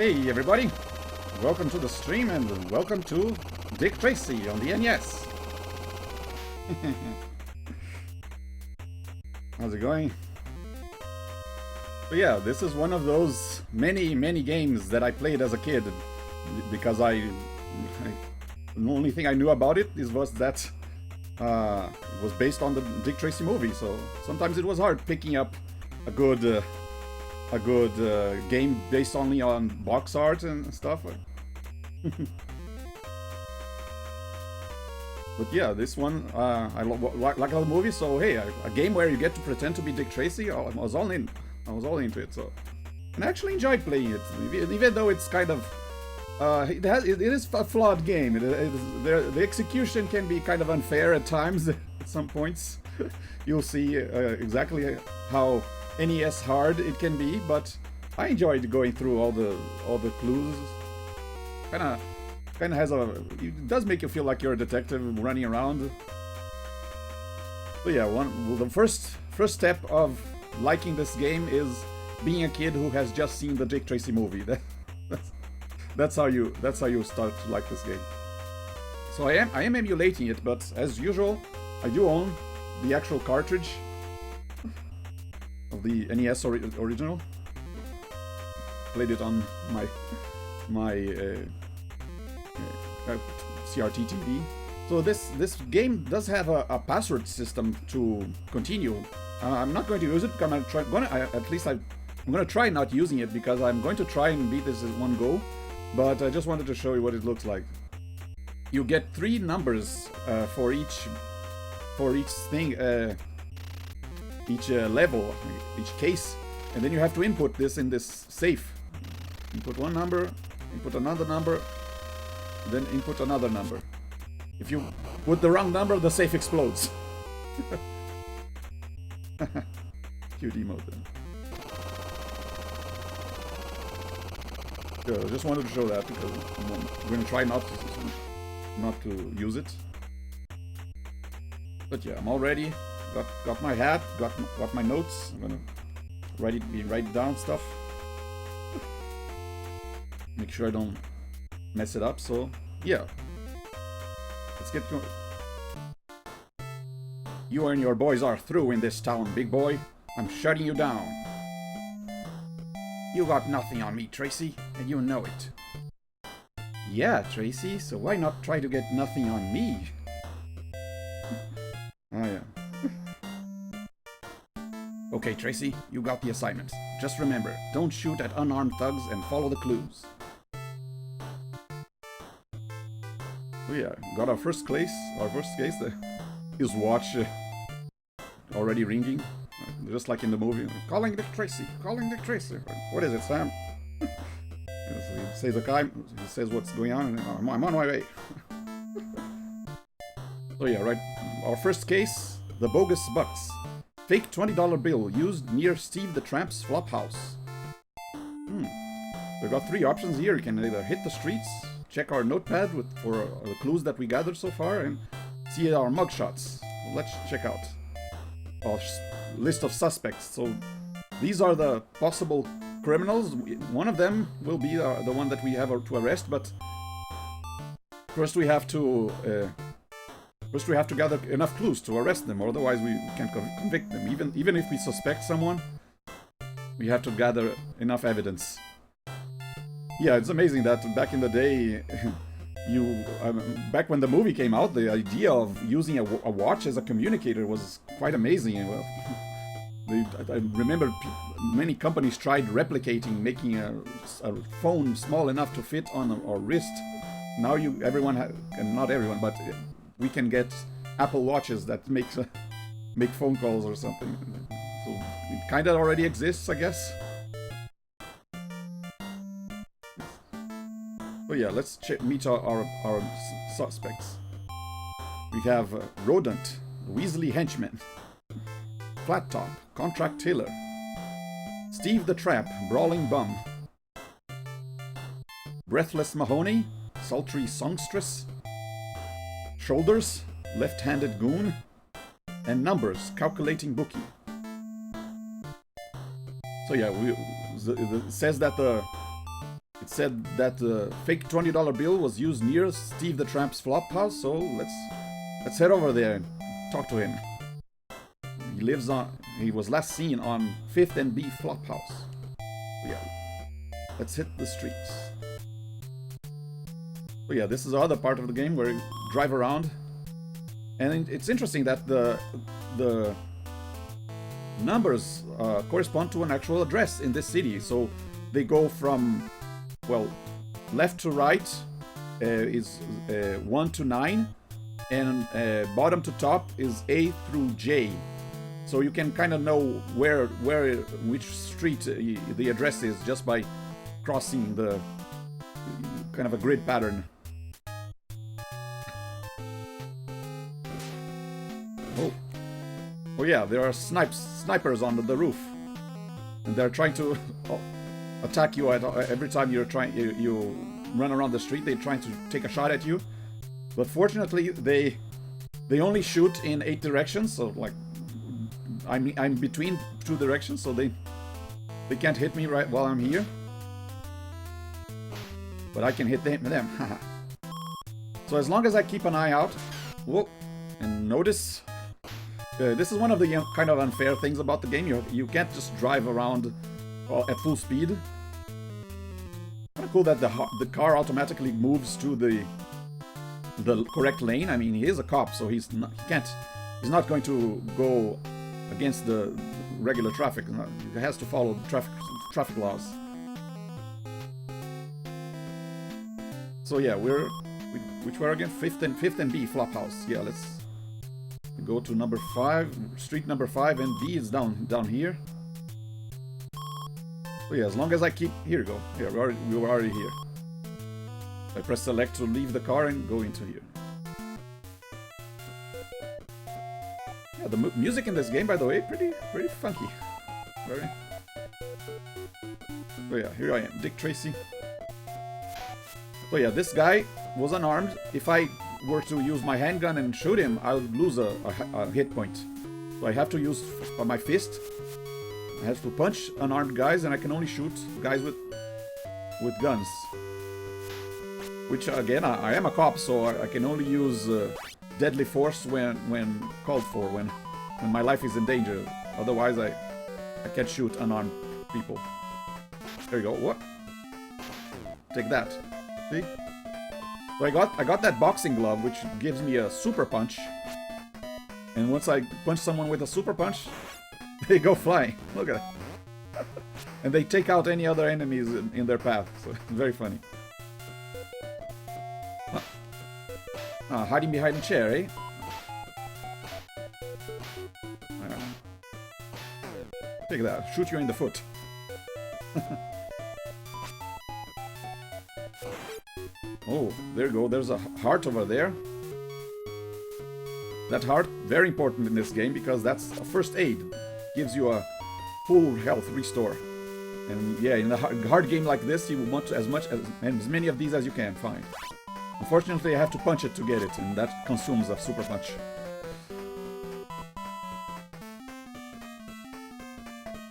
Hey everybody, welcome to the stream and welcome to Dick Tracy on the NES. How's it going? So yeah, this is one of those many games that I played as a kid because the only thing I knew about it was that it was based on the Dick Tracy movie, so sometimes it was hard picking up a good game based only on box art and stuff. But yeah, this one I like the movie, so hey, a game where you get to pretend to be Dick Tracy, I was all into it. So, and I actually enjoyed playing it, even though it's kind of it is a flawed game. The execution can be kind of unfair at times. At some points, you'll see exactly how NES hard it can be, but I enjoyed going through all the clues. Kinda has it does make you feel like you're a detective running around. So yeah, the first step of liking this game is being a kid who has just seen the Dick Tracy movie. That's how you start to like this game. So I am emulating it, but as usual, I do own the actual cartridge of the NES original. Played it on my CRT TV. So this game does have a password system to continue. I'm not going to use it because I'm gonna try not using it because I'm going to try and beat this in one go. But I just wanted to show you what it looks like. You get 3 numbers for each thing. Each level, each case, and then you have to input this in this safe. Input one number, input another number, then input another number. If you put the wrong number, the safe explodes. QD mode then. Good, I just wanted to show that because I'm going to try not to use it. But yeah, I'm all ready. Got my hat, got my notes. I'm gonna write down stuff. Make sure I don't mess it up. So yeah, let's get going. You and your boys are through in this town, big boy. I'm shutting you down. You got nothing on me, Tracy, and you know it. Yeah, Tracy. So why not try to get nothing on me? Oh yeah. Okay, Tracy, you got the assignment. Just remember, don't shoot at unarmed thugs and follow the clues. So yeah, got our first case. His watch already ringing, just like in the movie. Calling Dick Tracy. Calling Dick Tracy. What is it, Sam? He says he says what's going on, and I'm on my way. So yeah, right. Our first case: the bogus bucks. Fake $20 bill used near Steve the Tramp's flop house. We've got 3 options here. You can either hit the streets, check our notepad for the clues that we gathered so far, and see our mugshots. Well, let's check out our list of suspects. So these are the possible criminals. One of them will be the one that we have to arrest, but first we have to gather enough clues to arrest them, otherwise we can't convict them. Even if we suspect someone, we have to gather enough evidence. Yeah, it's amazing that back in the day, back when the movie came out, the idea of using a watch as a communicator was quite amazing. Well, I remember many companies tried replicating, making a phone small enough to fit on our wrist. Now not everyone, but we can get Apple Watches that make phone calls or something. So it kind of already exists, I guess. So yeah, let's meet our suspects. We have Rodent, Weasley Henchman, Flat Top, Contract Tailor, Steve the Tramp, Brawling Bum, Breathless Mahoney, Sultry Songstress, Shoulders, Left-Handed Goon, and Numbers, Calculating Bookie. So yeah, it says that It said that the fake $20 bill was used near Steve the Tramp's flop house, so let's head over there and talk to him. He was last seen on 5th and B flop house. Yeah, let's hit the streets. So yeah, this is the other part of the game where you drive around, and it's interesting that the numbers correspond to an actual address in this city. So they go from, well, left to right is 1 to 9, and bottom to top is A through J. So you can kind of know which street the address is just by crossing the kind of a grid pattern. Oh yeah, there are snipers on the roof, and they're trying to attack you every time you run around the street. They're trying to take a shot at you, but fortunately they only shoot in 8 directions. So like I'm between 2 directions, so they can't hit me right while I'm here, but I can hit them. So as long as I keep an eye out, whoa, and notice. This is one of the kind of unfair things about the game. You can't just drive around at full speed. Kind of cool that the car automatically moves to the correct lane. I mean, he is a cop, so he's not going to go against the regular traffic. He has to follow the traffic laws. So yeah, which were again 5th and B flop house. Yeah, let's go to number 5, street number 5, and B is down here. So yeah, as long as I keep... Here we go. Yeah, we were already here. I press select to leave the car and go into here. Yeah, the music in this game, by the way, pretty funky. Very. So yeah, here I am, Dick Tracy. So yeah, this guy was unarmed. If I were to use my handgun and shoot him, I would lose a hit point. So I have to use my fist. I have to punch unarmed guys, and I can only shoot guys with guns. Which again, I am a cop, so I can only use deadly force when called for, when my life is in danger. Otherwise, I can't shoot unarmed people. There you go. What? Take that. See? So I got that boxing glove, which gives me a super punch. And once I punch someone with a super punch, they go flying. Look at that. And they take out any other enemies in their path. So it's very funny. Hiding behind a chair, eh? Take that. Shoot you in the foot. Oh, there you go. There's a heart over there. That heart, very important in this game because that's a first aid. Gives you a full health restore. And yeah, in a hard game like this, you want as many of these as you can find. Unfortunately, I have to punch it to get it, and that consumes a super punch.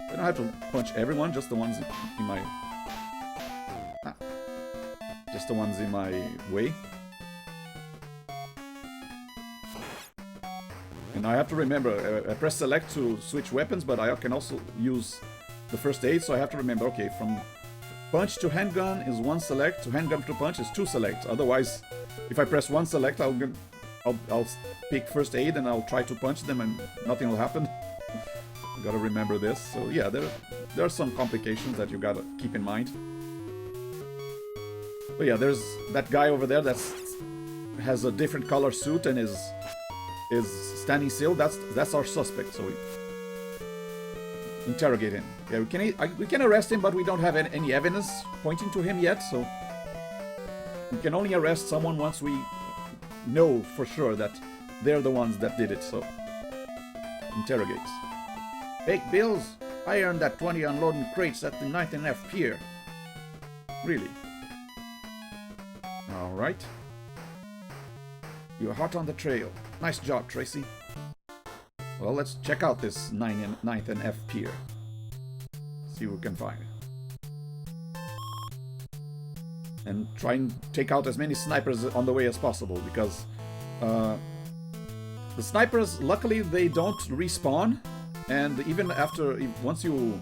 I don't have to punch everyone, just the ones in my... Just the ones in my way. And I have to remember, I press select to switch weapons, but I can also use the first aid, so I have to remember, okay, from punch to handgun is 1 select, to handgun to punch is 2 select. Otherwise, if I press 1 select, I'll pick first aid and I'll try to punch them and nothing will happen. Gotta remember this. So yeah, there are some complications that you gotta keep in mind. But yeah, there's that guy over there that has a different color suit and is standing still. That's our suspect. So we interrogate him. Yeah, we can arrest him, but we don't have any evidence pointing to him yet. So we can only arrest someone once we know for sure that they're the ones that did it. So interrogate. Fake bills? I earned that 20 unloading crates at the 9th and F pier. Really? Alright. You're hot on the trail. Nice job, Tracy. Well, let's check out this 9th and F pier. See what we can find. and try and take out as many snipers on the way as possible, because the snipers, luckily, they don't respawn, and even after, once you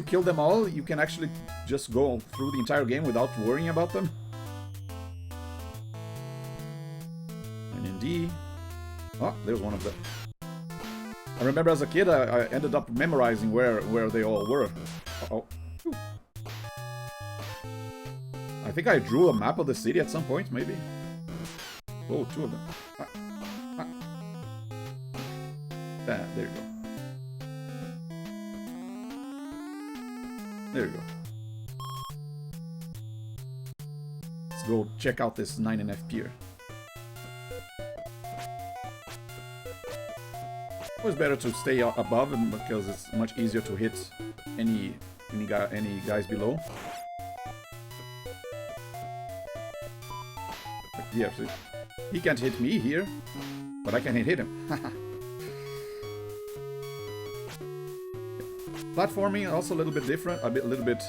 kill them all, you can actually just go through the entire game without worrying about them. And indeed, oh, there's one of them. I remember as a kid, I ended up memorizing where they all were. Uh-oh. I think I drew a map of the city at some point, maybe. Oh, two of them. Ah, there you go. There you go. Let's go check out this 9NF pier. Always better to stay above him because it's much easier to hit any guys below. Here, see? He can't hit me here, but I can hit him. Platforming also a little bit different, a little bit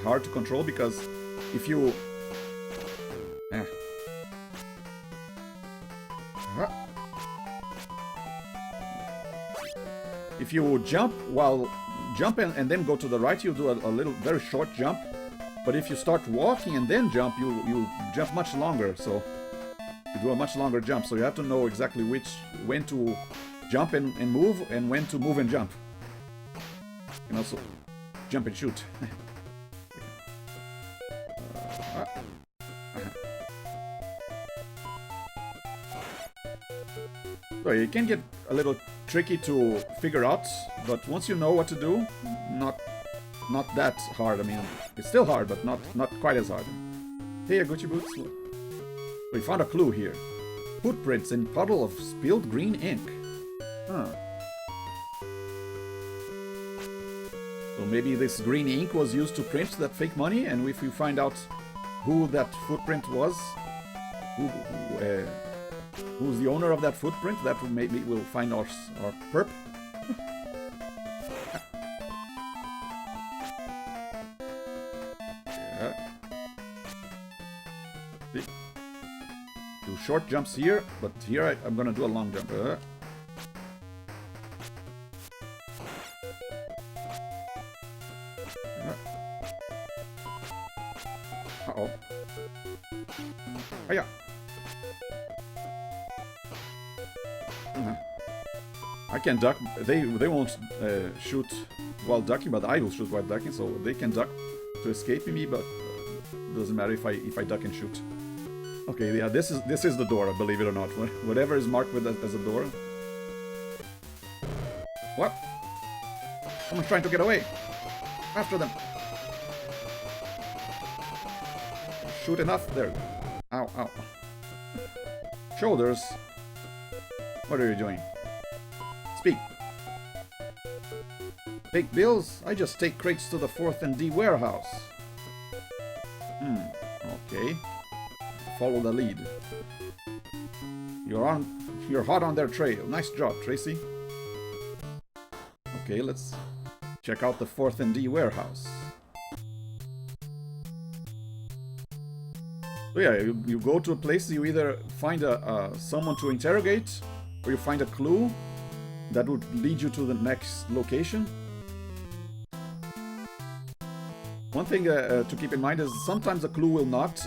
hard to control, because if you jump and then go to the right, you do a little very short jump. But if you start walking and then jump, you jump much longer. So you do a much longer jump. So you have to know exactly when to jump and move, and when to move and jump. And also jump and shoot. So it can get a little tricky to figure out, but once you know what to do, not that hard. I mean, it's still hard, but not quite as hard. Hey, Gucci Boots. We found a clue here. Footprints in puddle of spilled green ink. Huh. So maybe this green ink was used to print that fake money, and if we find out who that footprint was, who's the owner of that footprint, that will maybe we'll find our perp. Do short jumps here, but here I'm gonna do a long jump. Uh-oh. Hiya. I can duck. They won't shoot while ducking, but I will shoot while ducking, so they can duck to escape me, but it doesn't matter if I duck and shoot. Okay, yeah, this is the door, believe it or not. Whatever is marked with as a door. What? Someone's trying to get away. After them. Shoot enough. There. Ow, ow. Shoulders. What are you doing? Speak. Take bills? I just take crates to the 4th and D warehouse. Okay. Follow the lead. You're hot on their trail. Nice job, Tracy. Okay, let's check out the 4th and D warehouse. So yeah, you go to a place, you either find someone to interrogate, or you find a clue that would lead you to the next location. One thing to keep in mind is sometimes a clue will not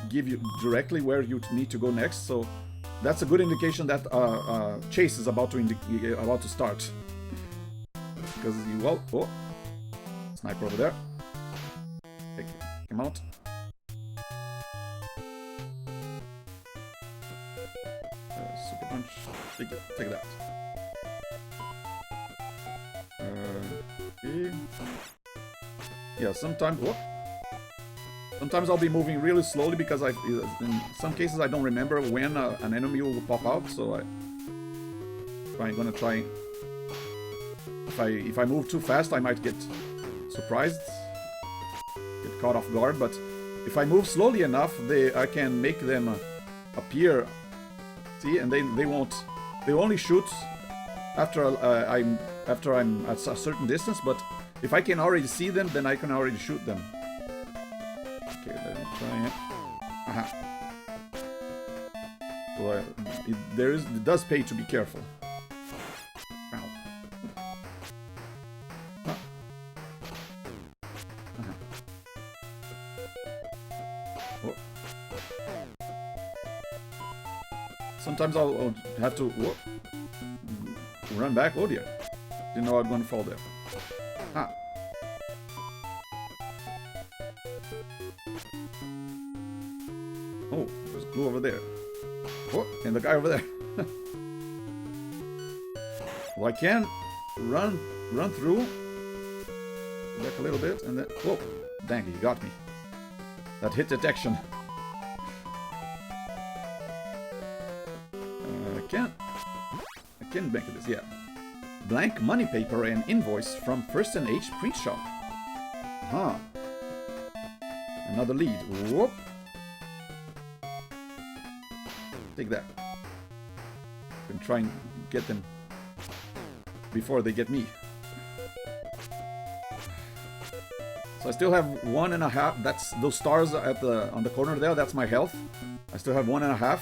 give you directly where you need to go next, so that's a good indication that chase is about to start. Because oh, sniper over there. Take him out. Super punch. Take that. Okay. Yeah, sometimes I'll be moving really slowly because in some cases I don't remember when an enemy will pop out, so I'm gonna try. If I move too fast, I might get surprised, get caught off guard. But if I move slowly enough, I can make them appear. See, and they won't. They only shoot after I'm at a certain distance. But if I can already see them, then I can already shoot them. Okay, let me try it. Aha. Well, it does pay to be careful. Ow. Huh. Oh. Sometimes I'll have to run back. Oh dear. Didn't know I was going to fall there. Ah. Oh, there's glue over there. Oh, and the guy over there. Well, I can run through. Back a little bit, and then... Whoa! Dang, he got me. That hit detection. I can make this, yeah. Blank money paper and invoice from First and H print shop. Huh. Another lead. Whoop. Take that. Can try and get them before they get me. So I still have 1.5. That's those stars at on the corner there. That's my health. I still have 1.5.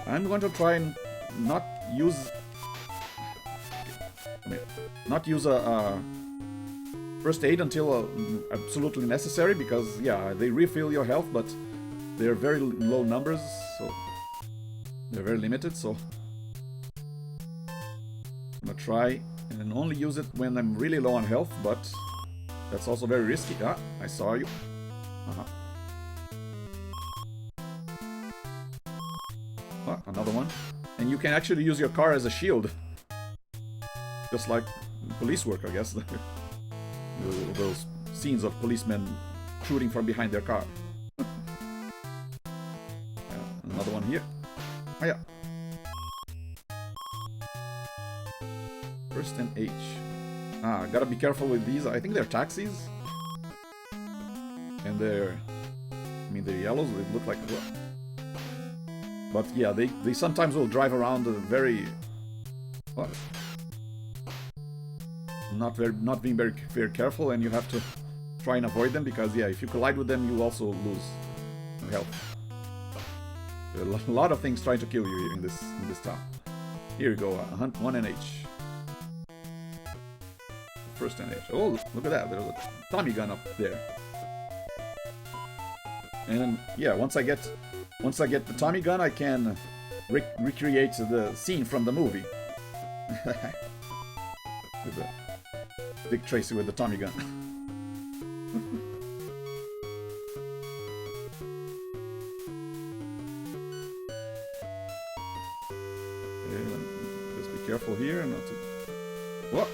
I'm going to try and not use a first aid until absolutely necessary, because yeah, they refill your health, but they're very low numbers, so they're very limited. So I'm gonna try and only use it when I'm really low on health, but that's also very risky. Ah, I saw you. Ah, another one. And you can actually use your car as a shield. Just like police work, I guess. Those scenes of policemen shooting from behind their car. Another one here. Oh yeah. First and H. Ah, gotta be careful with these. I think they're taxis. And they're... I mean, they're yellows. They look like... But yeah, they sometimes will drive around very... What? Not being very careful, and you have to try and avoid them, because yeah, if you collide with them, you also lose health. There are a lot of things trying to kill you here in this town. Here you go, hunt 1 and H. First and H. Oh, look at that! There's a Tommy gun up there. And yeah, once I get the Tommy gun, I can recreate the scene from the movie. With the Dick Tracy with the Tommy gun. Just be careful here and not to... Whoa!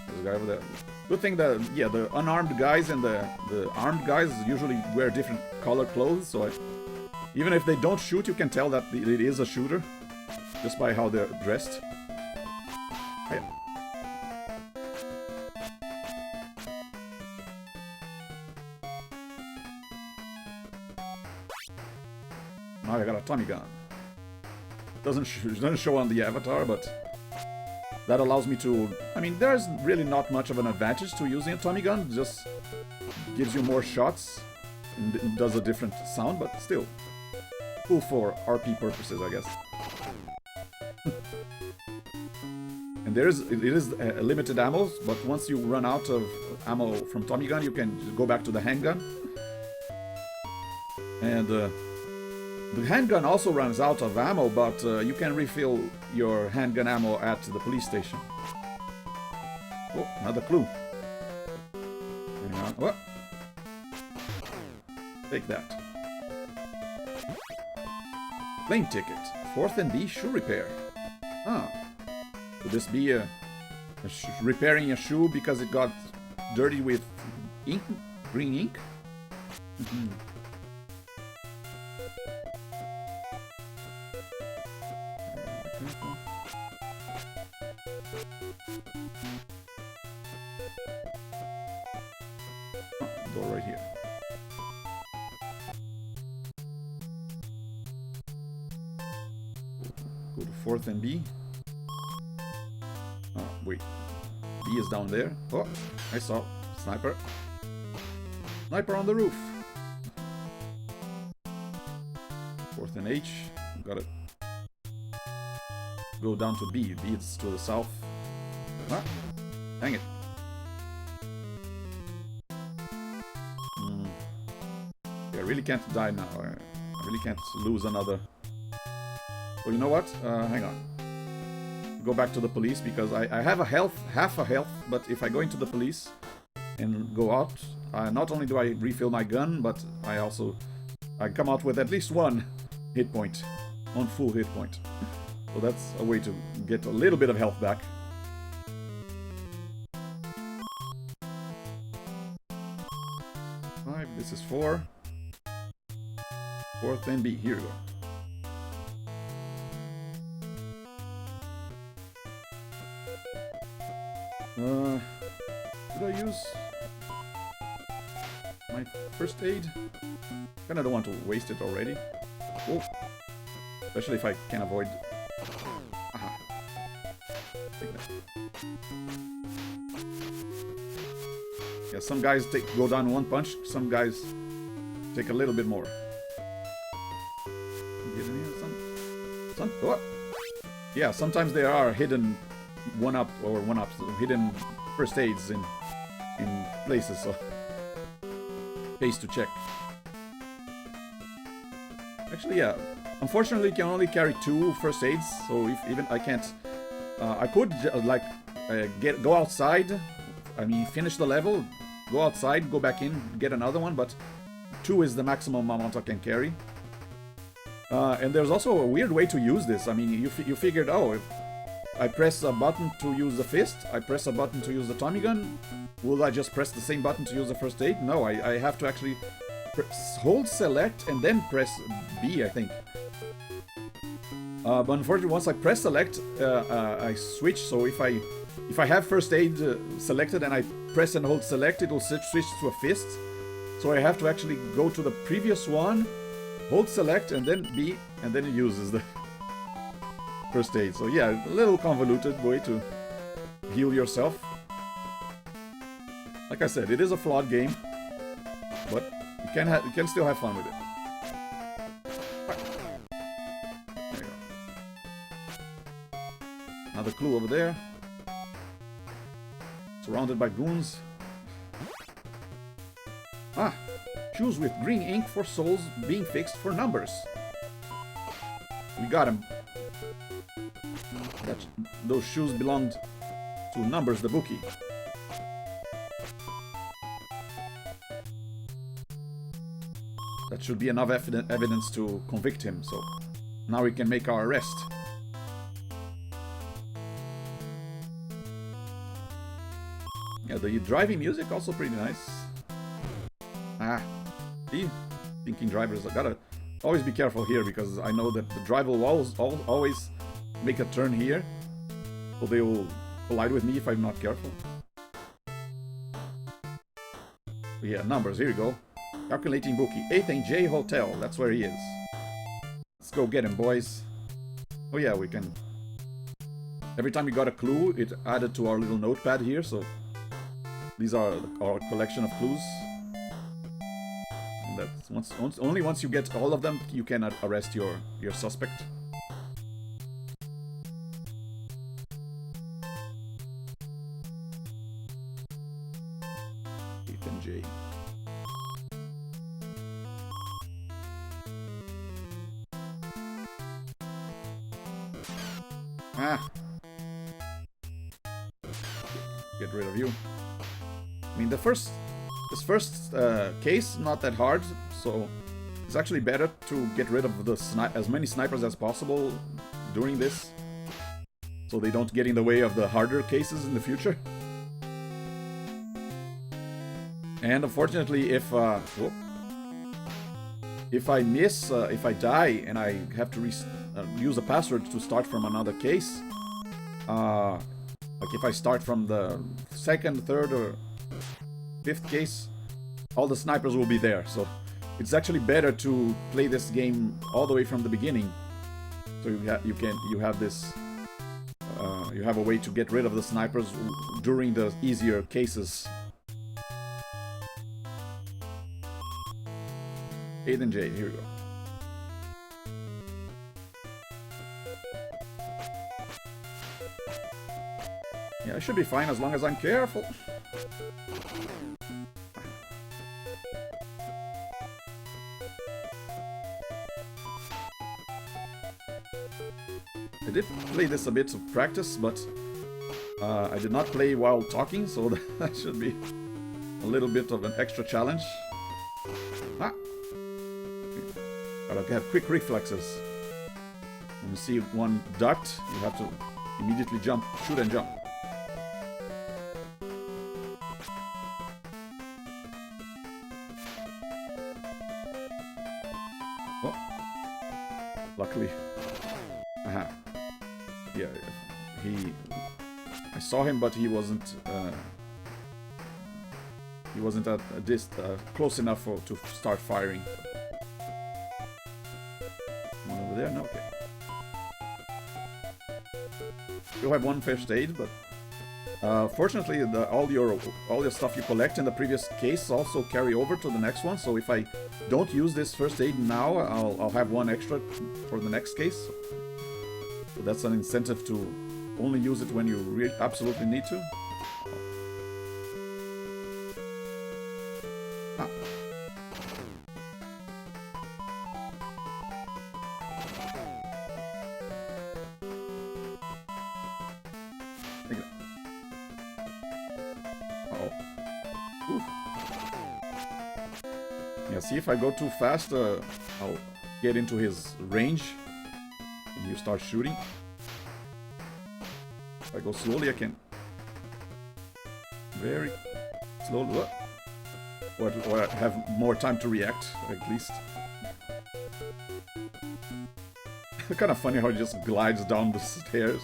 There's a guy over there. Good thing that, yeah, the unarmed guys and the armed guys usually wear different color clothes, so even if they don't shoot, you can tell that it is a shooter just by how they're dressed. Yeah. Now I got a Tommy gun. It doesn't show on the avatar, but that allows me to... I mean, there's really not much of an advantage to using a Tommy gun. It just gives you more shots and it does a different sound, but still. Cool for RP purposes, I guess. And it is a limited ammo, but once you run out of ammo from Tommy gun, you can go back to the handgun. And the handgun also runs out of ammo, but you can refill your handgun ammo at the police station. Oh, another clue. Hang on. What? Take that. Plane ticket. 4th and B shoe repair. Ah. Could this be repairing a shoe because it got dirty with ink? Green ink? Door right here. Go to 4th and B. Oh, wait. B is down there. Oh, I saw. Sniper. Sniper on the roof. with an H. Gotta go down to B. B is to the south. Ah, dang it. I really can't die now. I really can't lose another. Well, you know what? Hang on. Go back to the police because I have a health, half a health, but if I go into the police and go out, not only do I refill my gun, but I come out with at least one hit point, one full hit point. So that's a way to get a little bit of health back. Five, this is 4. Fourth and B, here we go. Should I use my first aid? Kinda don't want to waste it already. Oh, especially if I can avoid. Aha. Take that. Yeah, some guys go down one punch. Some guys take a little bit more. Get in here, son. Oh. Yeah, sometimes there are hidden one-ups, hidden first aids in places, so pays to check. Actually, yeah. Unfortunately, you can only carry 2 first aids, so if even I can't, I could like go outside. I mean, finish the level, go outside, go back in, get another one, but 2 is the maximum amount I can carry. And there's also a weird way to use this. I mean, you figured, oh, if I press a button to use the fist, I press a button to use the Tommy gun, will I just press the same button to use the first aid? No, I have to actually hold select and then press B, I think. But unfortunately, once I press select, I switch. So if I have first aid selected and I press and hold select, it will switch to a fist. So I have to actually go to the previous one, hold select, and then B, and then it uses the first aid. So yeah, a little convoluted way to heal yourself. Like I said, it is a flawed game, but you can still have fun with it. There you go. Another clue over there. Surrounded by goons. Ah! Shoes with green ink for souls being fixed for numbers. We got him. Those shoes belonged to Numbers, the bookie. That should be enough evidence to convict him, so now we can make our arrest. Yeah, the driving music also pretty nice. Ah, see? Thinking drivers, I gotta always be careful here because I know that the driver will always make a turn here, so they will collide with me if I'm not careful. But yeah, numbers, here we go. Calculating bookie. 8th and J Hotel, that's where he is. Let's go get him, boys. Oh yeah, we can... Every time we got a clue, it added to our little notepad here, so... These are our collection of clues. And that's only once you get all of them, you can arrest your suspect. 8th and J. Ah! Get rid of you. I mean, this first case, not that hard, so it's actually better to get rid of as many snipers as possible during this, so they don't get in the way of the harder cases in the future. And unfortunately, if I miss, if I die and I have to use a password to start from another case, like if I start from the 2nd, 3rd, or 5th case, all the snipers will be there. So it's actually better to play this game all the way from the beginning. So you have a way to get rid of the snipers during the easier cases. 8th and J, here we go. Yeah, I should be fine as long as I'm careful. I did play this a bit to practice, but I did not play while talking, so that should be a little bit of an extra challenge. Ah! Gotta have quick reflexes. When you see one ducked, you have to immediately jump, shoot and jump. Oh! Luckily. Aha. Yeah, I saw him, but he wasn't at close enough to start firing. One over there? No, okay. You have one first aid, but fortunately, all your stuff you collect in the previous case also carry over to the next one. So if I don't use this first aid now, I'll have one extra for the next case. So that's an incentive to only use it when you absolutely need to. Ah. Uh-oh. Oof. Yeah, see, if I go too fast, I'll get into his range. You start shooting. If I go slowly, I can very slowly, or have more time to react, at least. Kind of funny how he just glides down the stairs.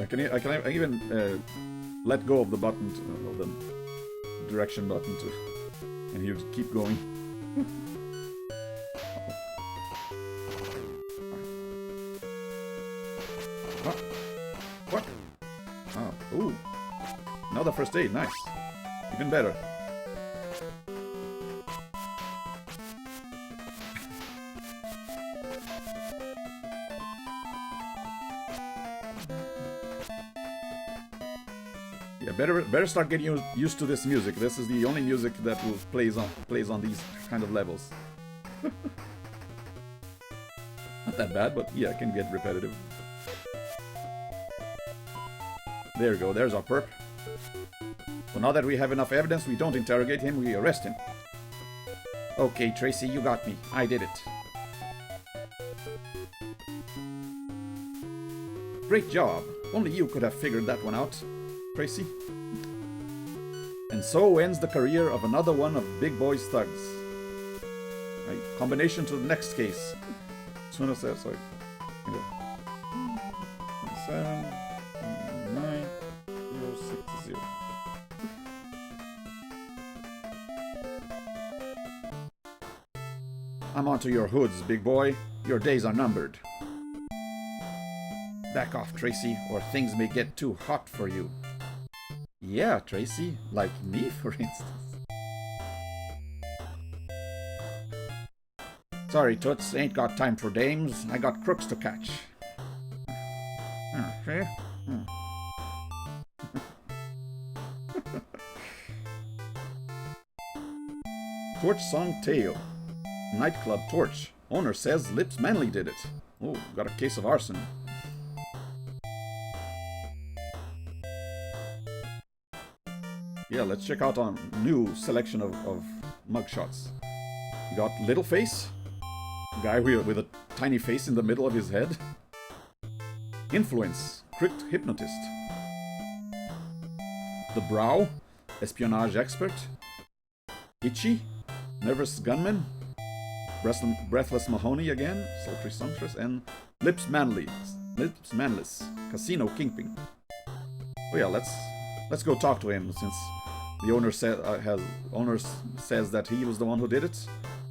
I can even let go of the button, of the direction button, and he would keep going. What? Oh, ooh. Another first aid, nice. Even better. Yeah, better start getting used to this music. This is the only music that will plays on these kind of levels. Not that bad, but yeah, it can get repetitive. There we go, there's our perp. So now that we have enough evidence, we don't interrogate him, we arrest him. Okay, Tracy, you got me. I did it. Great job. Only you could have figured that one out, Tracy. And so ends the career of another one of Big Boy's thugs. Right, combination to the next case. As soon as that, sorry. 7, 9, 0, 6, 0. I'm onto your hoods, big boy. Your days are numbered. Back off, Tracy, or things may get too hot for you. Yeah, Tracy. Like me, for instance. Sorry, Toots. Ain't got time for dames. I got crooks to catch. Okay. Torch Song Tale. Nightclub Torch. Owner says Lips Manley did it. Oh, got a case of arson. Yeah, let's check out our new selection of mugshots. We got Little Face. Guy with a tiny face in the middle of his head. Influence. Crypt Hypnotist. The Brow. Espionage Expert. Itchy. Nervous Gunman. Breathless Mahoney again. Sultry Sumptuous. And Lips Manley. Lips Manless. Casino Kingpin. Oh yeah, let's go talk to him since the owner says that he was the one who did it.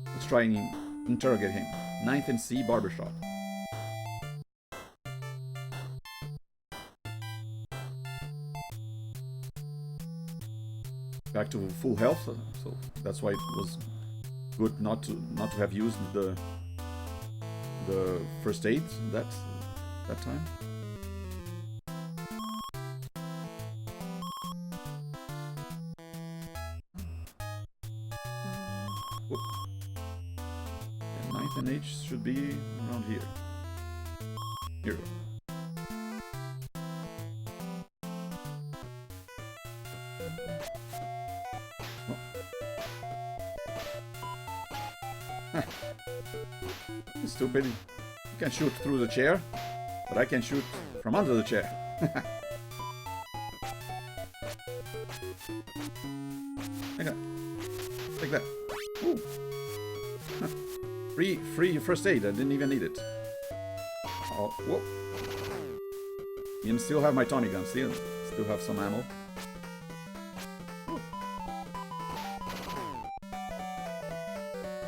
Let's try and interrogate him. 9th and C Barbershop. Back to full health, so that's why it was good not to have used the first aid that time. Whoop. And 9th and H should be around here. Here we go. Stupid. You can shoot through the chair, but I can shoot from under the chair. Like that. Like that. Ooh. Free first aid. I didn't even need it. Oh, whoa. You can still have my Tommy gun. Still have some ammo.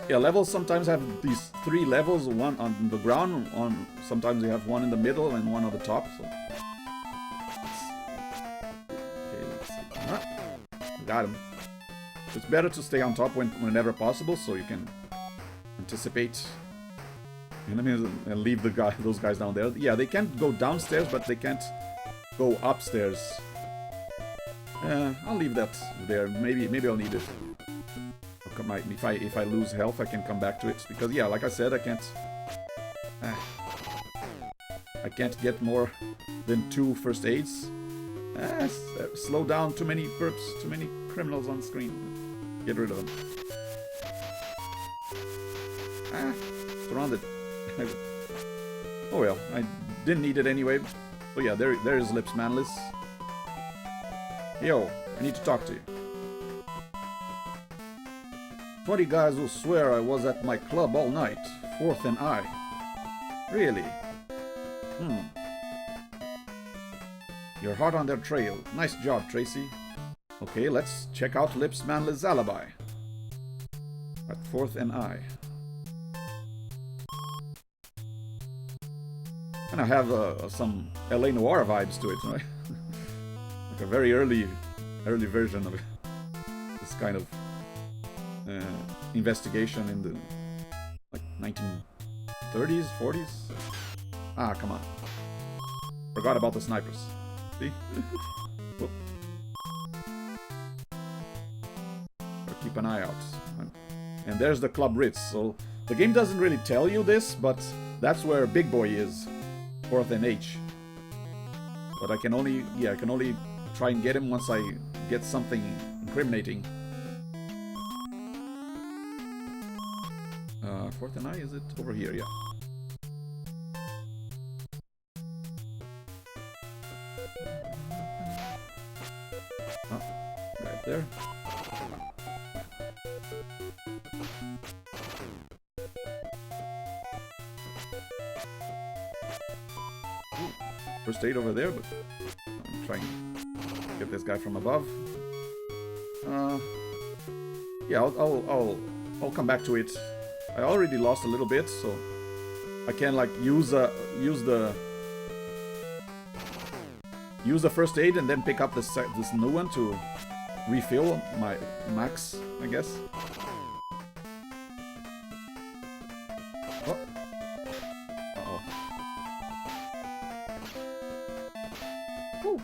Yeah, levels sometimes have these 3 levels, one on the ground, sometimes you have one in the middle and one on the top. So. Okay, let's see. Ah, got him. It's better to stay on top whenever possible, so you can anticipate enemies and leave those guys down there. Yeah, they can't go downstairs, but they can't go upstairs. I'll leave that there. Maybe I'll need it. If I lose health, I can come back to it, because yeah, like I said, I can't get more than 2 first aids. Slow down, too many perps, too many criminals on screen. Get rid of them. Surrounded. Oh well, I didn't need it anyway. Oh yeah, there is Lips Manless. Yo, I need to talk to you. 20 guys will swear I was at my club all night. 4th and I. Really? You're hot on their trail. Nice job, Tracy. Okay, let's check out Lips Manless' alibi. At 4th and I. And I have some LA Noire vibes to it, right? Like a very early version of this kind of investigation in the like 1930s, 40s. Ah, come on. Forgot about the snipers. See? Gotta keep an eye out. And there's the Club Ritz. So the game doesn't really tell you this, but that's where Big Boy is. 4th and H. But I can only try and get him once I get something incriminating. 4th and I, is it over here? Yeah. Oh, right there. Ooh, first aid over there, but I'm trying to get this guy from above. Yeah, I'll come back to it. I already lost a little bit, so I can like use the first aid and then pick up this new one to refill my max, I guess. Oh. Uh-oh. Woo.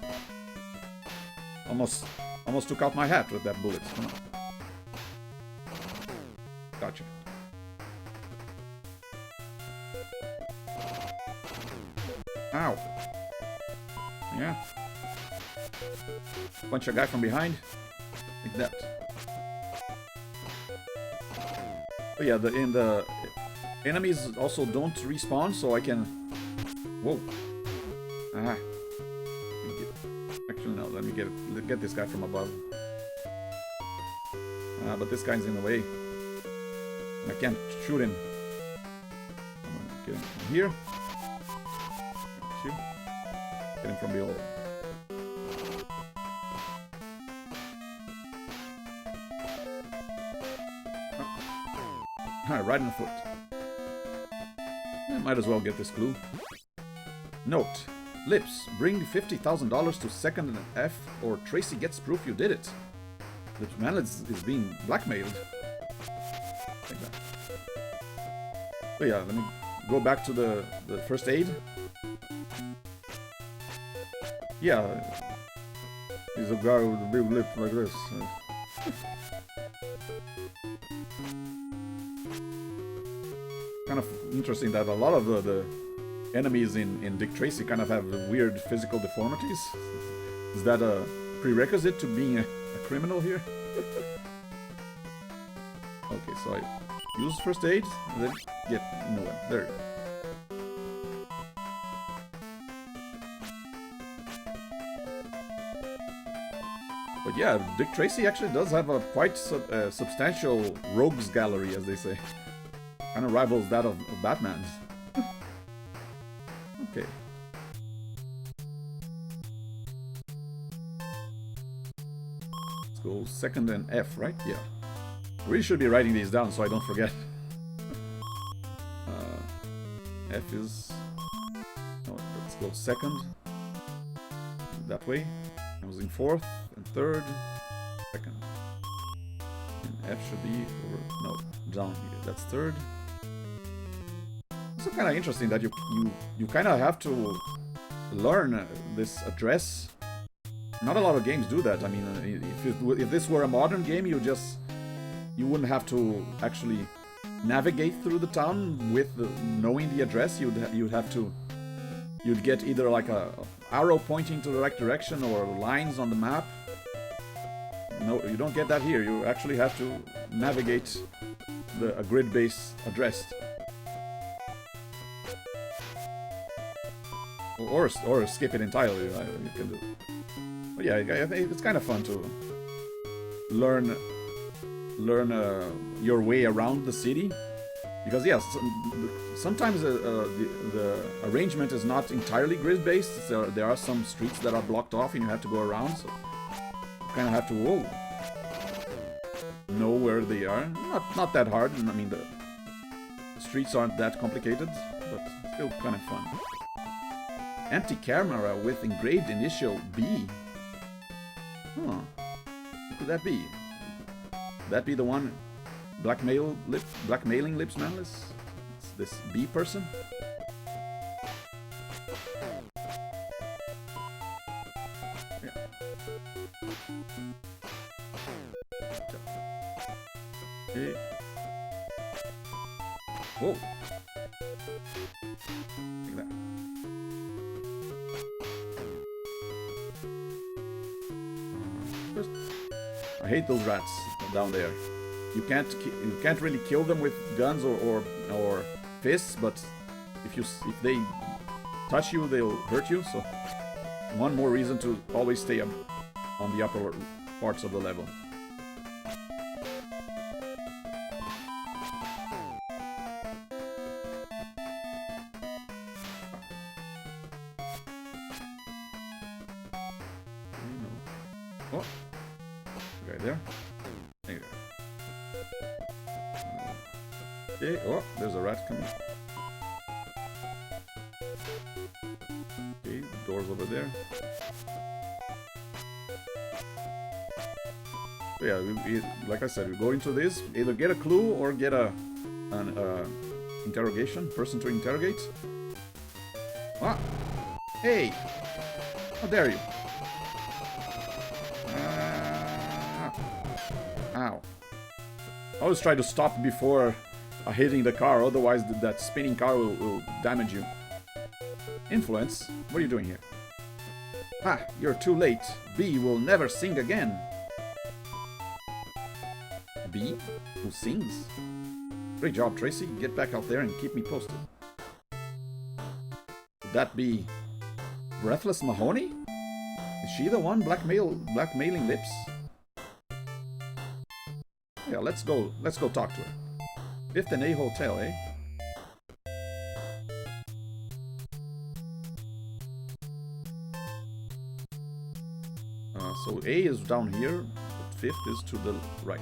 Almost took out my hat with that bullet. Come on. Gotcha. Ow. Yeah. Punch a guy from behind. Like that. But yeah, the enemies also don't respawn, so I can... Whoa. Ah. Actually, no, let me get this guy from above. But this guy's in the way. I can't shoot him. I'm gonna get him from here. Get him from below. Right in the foot. I might as well get this clue. Note. Lips, bring $50,000 to Second and F, or Tracy gets proof you did it. Lips Manless is being blackmailed. Like that. So yeah, let me go back to the first aid. Yeah, he's a guy with a big lip like this. kind of interesting that a lot of the enemies in Dick Tracy kind of have weird physical deformities. Is that a prerequisite to being a criminal here? Okay, so I use first aid, and then get no one. There. But yeah, Dick Tracy actually does have a quite substantial rogues gallery, as they say. Kind of rivals that of Batman's. Okay. Let's go second and F, right? Yeah. I really should be writing these down so I don't forget. F is... Oh, let's go second. That way. I was in fourth and third. Second. And F should be over... No, down here. That's third. It's kind of interesting that you kind of have to learn this address. Not a lot of games do that. I mean, if this were a modern game, you wouldn't have to actually navigate through the town with knowing the address. You'd get either like a arrow pointing to the right direction or lines on the map. No, you don't get that here. You actually have to navigate a grid-based address. Or skip it entirely. You can do. But yeah, I think it's kind of fun to learn your way around the city, because yes, sometimes the arrangement is not entirely grid-based. There are some streets that are blocked off and you have to go around. So you kind of have to know where they are. Not that hard. I mean, the streets aren't that complicated, but still kind of fun. Empty camera with engraved initial B. Huh. Who could that be? Could that be the one blackmailing Lips Manless? It's this B person? Yeah. Okay. Whoa. Look at that. I hate those rats down there. You can't really kill them with guns or fists, but if they touch you, they'll hurt you. So one more reason to always stay on the upper parts of the level. Oh. Okay, there. There you go. Okay, oh, there's a rat coming. Okay, the door's over there. So yeah, like I said, we go into this, either get a clue or get an interrogation, person to interrogate. Ah! Hey! How dare you! Ow. I always try to stop before hitting the car, otherwise that spinning car will damage you. Influence? What are you doing here? Ah, you're too late. B will never sing again. B? Who sings? Great job, Tracy. Get back out there and keep me posted. Would that be Breathless Mahoney? Is she the one blackmailing Lips? Yeah, let's go talk to her. Fifth and A Hotel, eh? So A is down here, but fifth is to the right.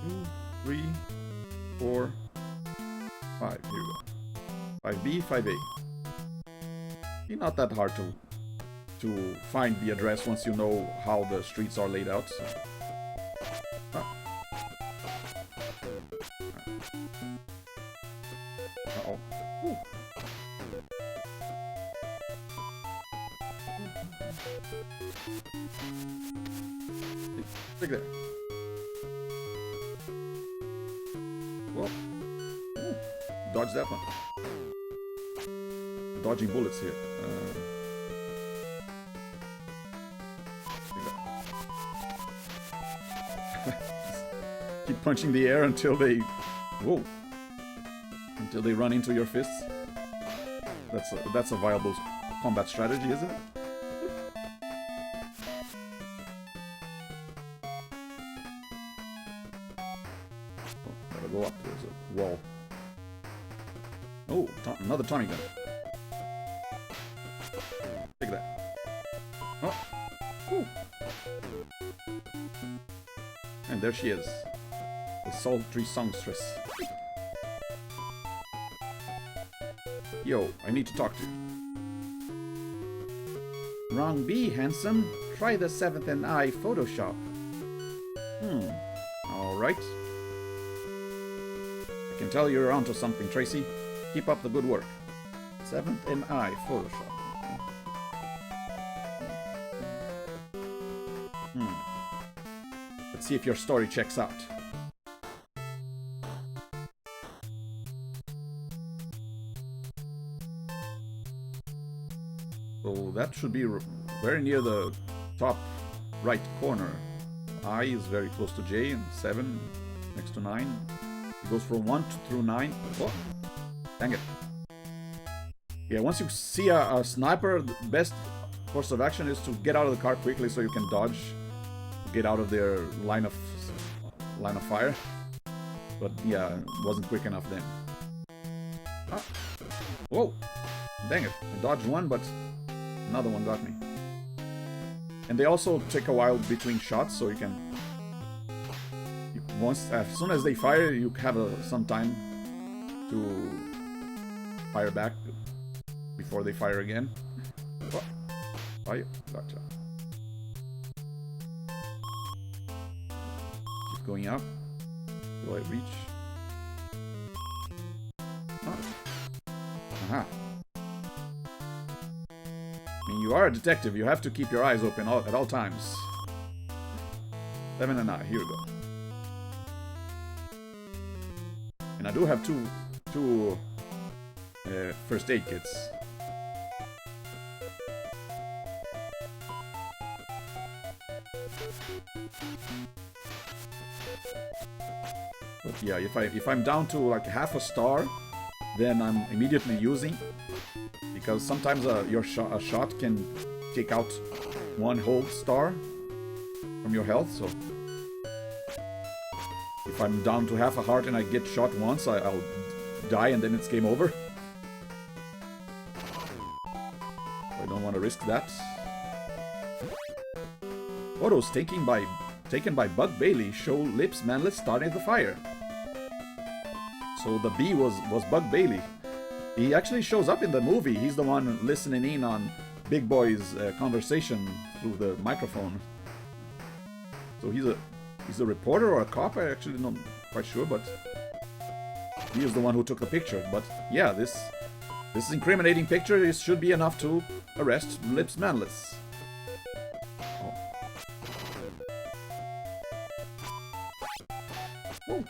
2, 3, 4, 5. Here we go. 5B, 5A. It's not that hard to find the address once you know how the streets are laid out. So. Uh-oh. Ooh. Look there. Well, dodge that one. Dodging bullets here. Keep punching the air until they... Whoa. Until they run into your fists. That's a viable combat strategy, isn't it? Oh, gotta go up. There's a wall. Oh, another Tommy gun. Take that. Oh. Whew. And there she is. The sultry songstress. Yo, I need to talk to you. Wrong B, handsome. Try the 7th and I Photoshop. Alright. I can tell you're onto something, Tracy. Keep up the good work. 7th and I Photoshop. Let's see if your story checks out. So that should be very near the top right corner. I is very close to J and 7 next to 9. It goes from 1 through 9. Oh, dang it. Yeah, once you see a sniper, the best course of action is to get out of the car quickly so you can dodge, get out of their line of fire. But yeah, it wasn't quick enough then. Ah. Whoa! Dang it! I dodged one, but another one got me. And they also take a while between shots, so you can... as soon as they fire, you have some time to fire back before they fire again. Oh, fire. Gotcha. Keep going up. Will I reach? Ah. Aha. I mean, you are a detective. You have to keep your eyes open at all times. 7 and I. Here we go. And I do have two first aid kits. But yeah, if I'm down to like half a star, then I'm immediately using, because sometimes a shot can take out one whole star from your health. So if I'm down to half a heart and I get shot once, I'll die and then it's game over. I don't want to risk that. Photos taken by Bug Bailey show Lips Manless starting the fire. So the B was Bug Bailey. He actually shows up in the movie. He's the one listening in on Big Boy's conversation through the microphone. So he's a reporter or a cop. I actually not quite sure, but he is the one who took the picture. But yeah, this incriminating picture should be enough to arrest Lips Manless. Oh.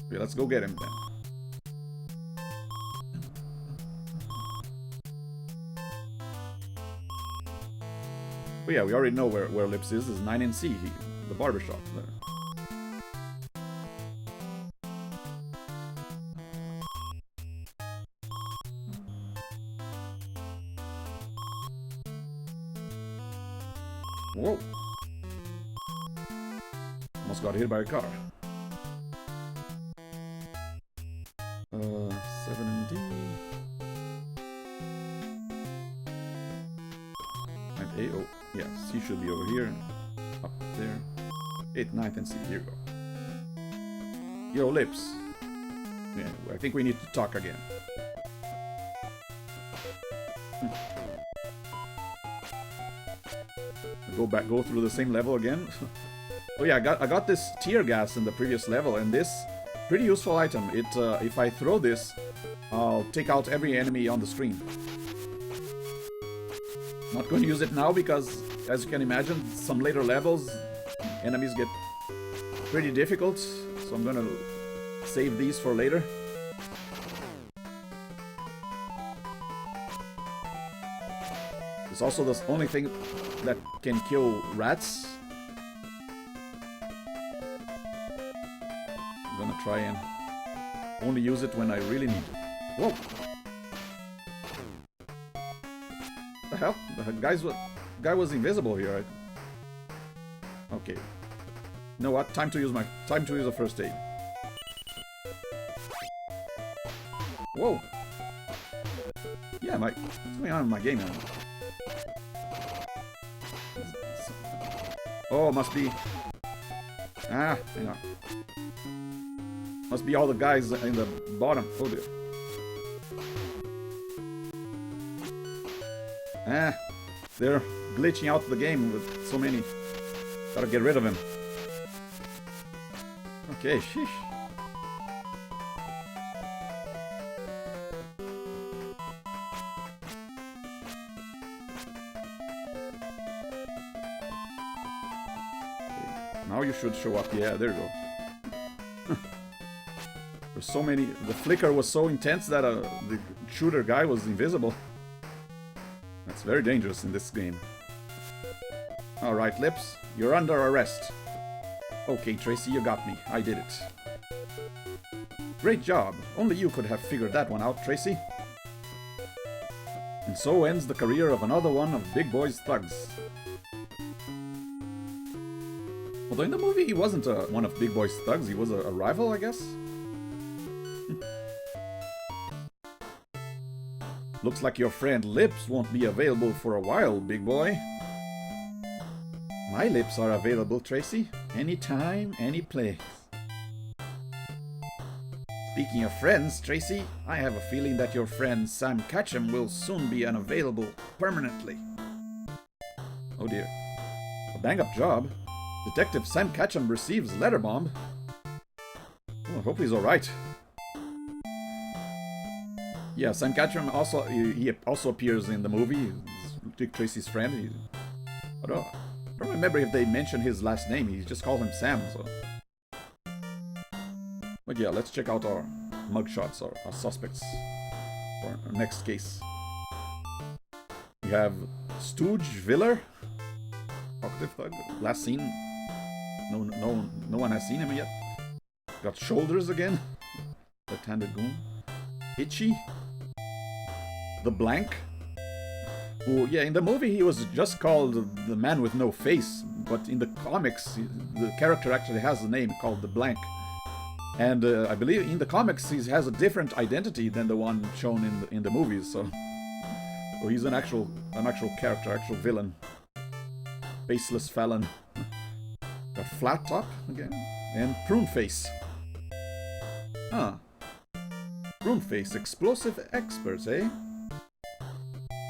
Okay, let's go get him then. Oh yeah, we already know where Lips is. It's 9 and C, the barbershop there. Whoa! Almost got hit by a car. 7 and D. 9 A. Oh, yeah. C should be over here. Up there. 8, 9, and C. Here we go. Yo, Lips. Yeah, I think we need to talk again. Go through the same level again. Oh yeah, I got this tear gas in the previous level, and this pretty useful item. It if I throw this, I'll take out every enemy on the screen. Not going to use it now because, as you can imagine, some later levels, enemies get pretty difficult. So I'm going to save these for later. It's also the only thing that can kill rats. I'm gonna try and only use it when I really need it. Whoa! The hell? The guy was invisible here. Okay. You know what? Time to use a first aid. Whoa! Yeah, what's going on in my game now? Oh, must be... Ah, hang on. Must be all the guys in the bottom. Oh dear. Ah, they're glitching out the game with so many. Gotta get rid of him. Okay, sheesh. Now you should show up. Yeah, there you go. There's so many. The flicker was so intense that the shooter guy was invisible. That's very dangerous in this game. Alright, Lips. You're under arrest. Okay, Tracy, you got me. I did it. Great job. Only you could have figured that one out, Tracy. And so ends the career of another one of Big Boy's thugs. Although in the movie he wasn't one of Big Boy's thugs, he was a rival, I guess? Looks like your friend Lips won't be available for a while, Big Boy. My lips are available, Tracy. Anytime, any place. Speaking of friends, Tracy, I have a feeling that your friend Sam Catchem will soon be unavailable permanently. Oh dear. A bang-up job. Detective Sam Catchem receives letter bomb. Oh, I hope he's alright. Yeah, Sam Catchem also he also appears in the movie. He's Dick Tracy's friend. I don't remember if they mentioned his last name. He just called him Sam. So. But yeah, let's check out our mugshots, our suspects for our next case. We have Stooge Viller, talkative thug. Last seen. No one has seen him yet. Got Shoulders again. Left-handed goon. Itchy. The Blank. Oh yeah, in the movie he was just called the Man with No Face, but in the comics the character actually has a name called the Blank. And I believe in the comics he has a different identity than the one shown in the movies. So he's an actual character, actual villain. Faceless felon. Got Flat Top again. And Prune Face. Huh. Prune Face, explosive experts, eh?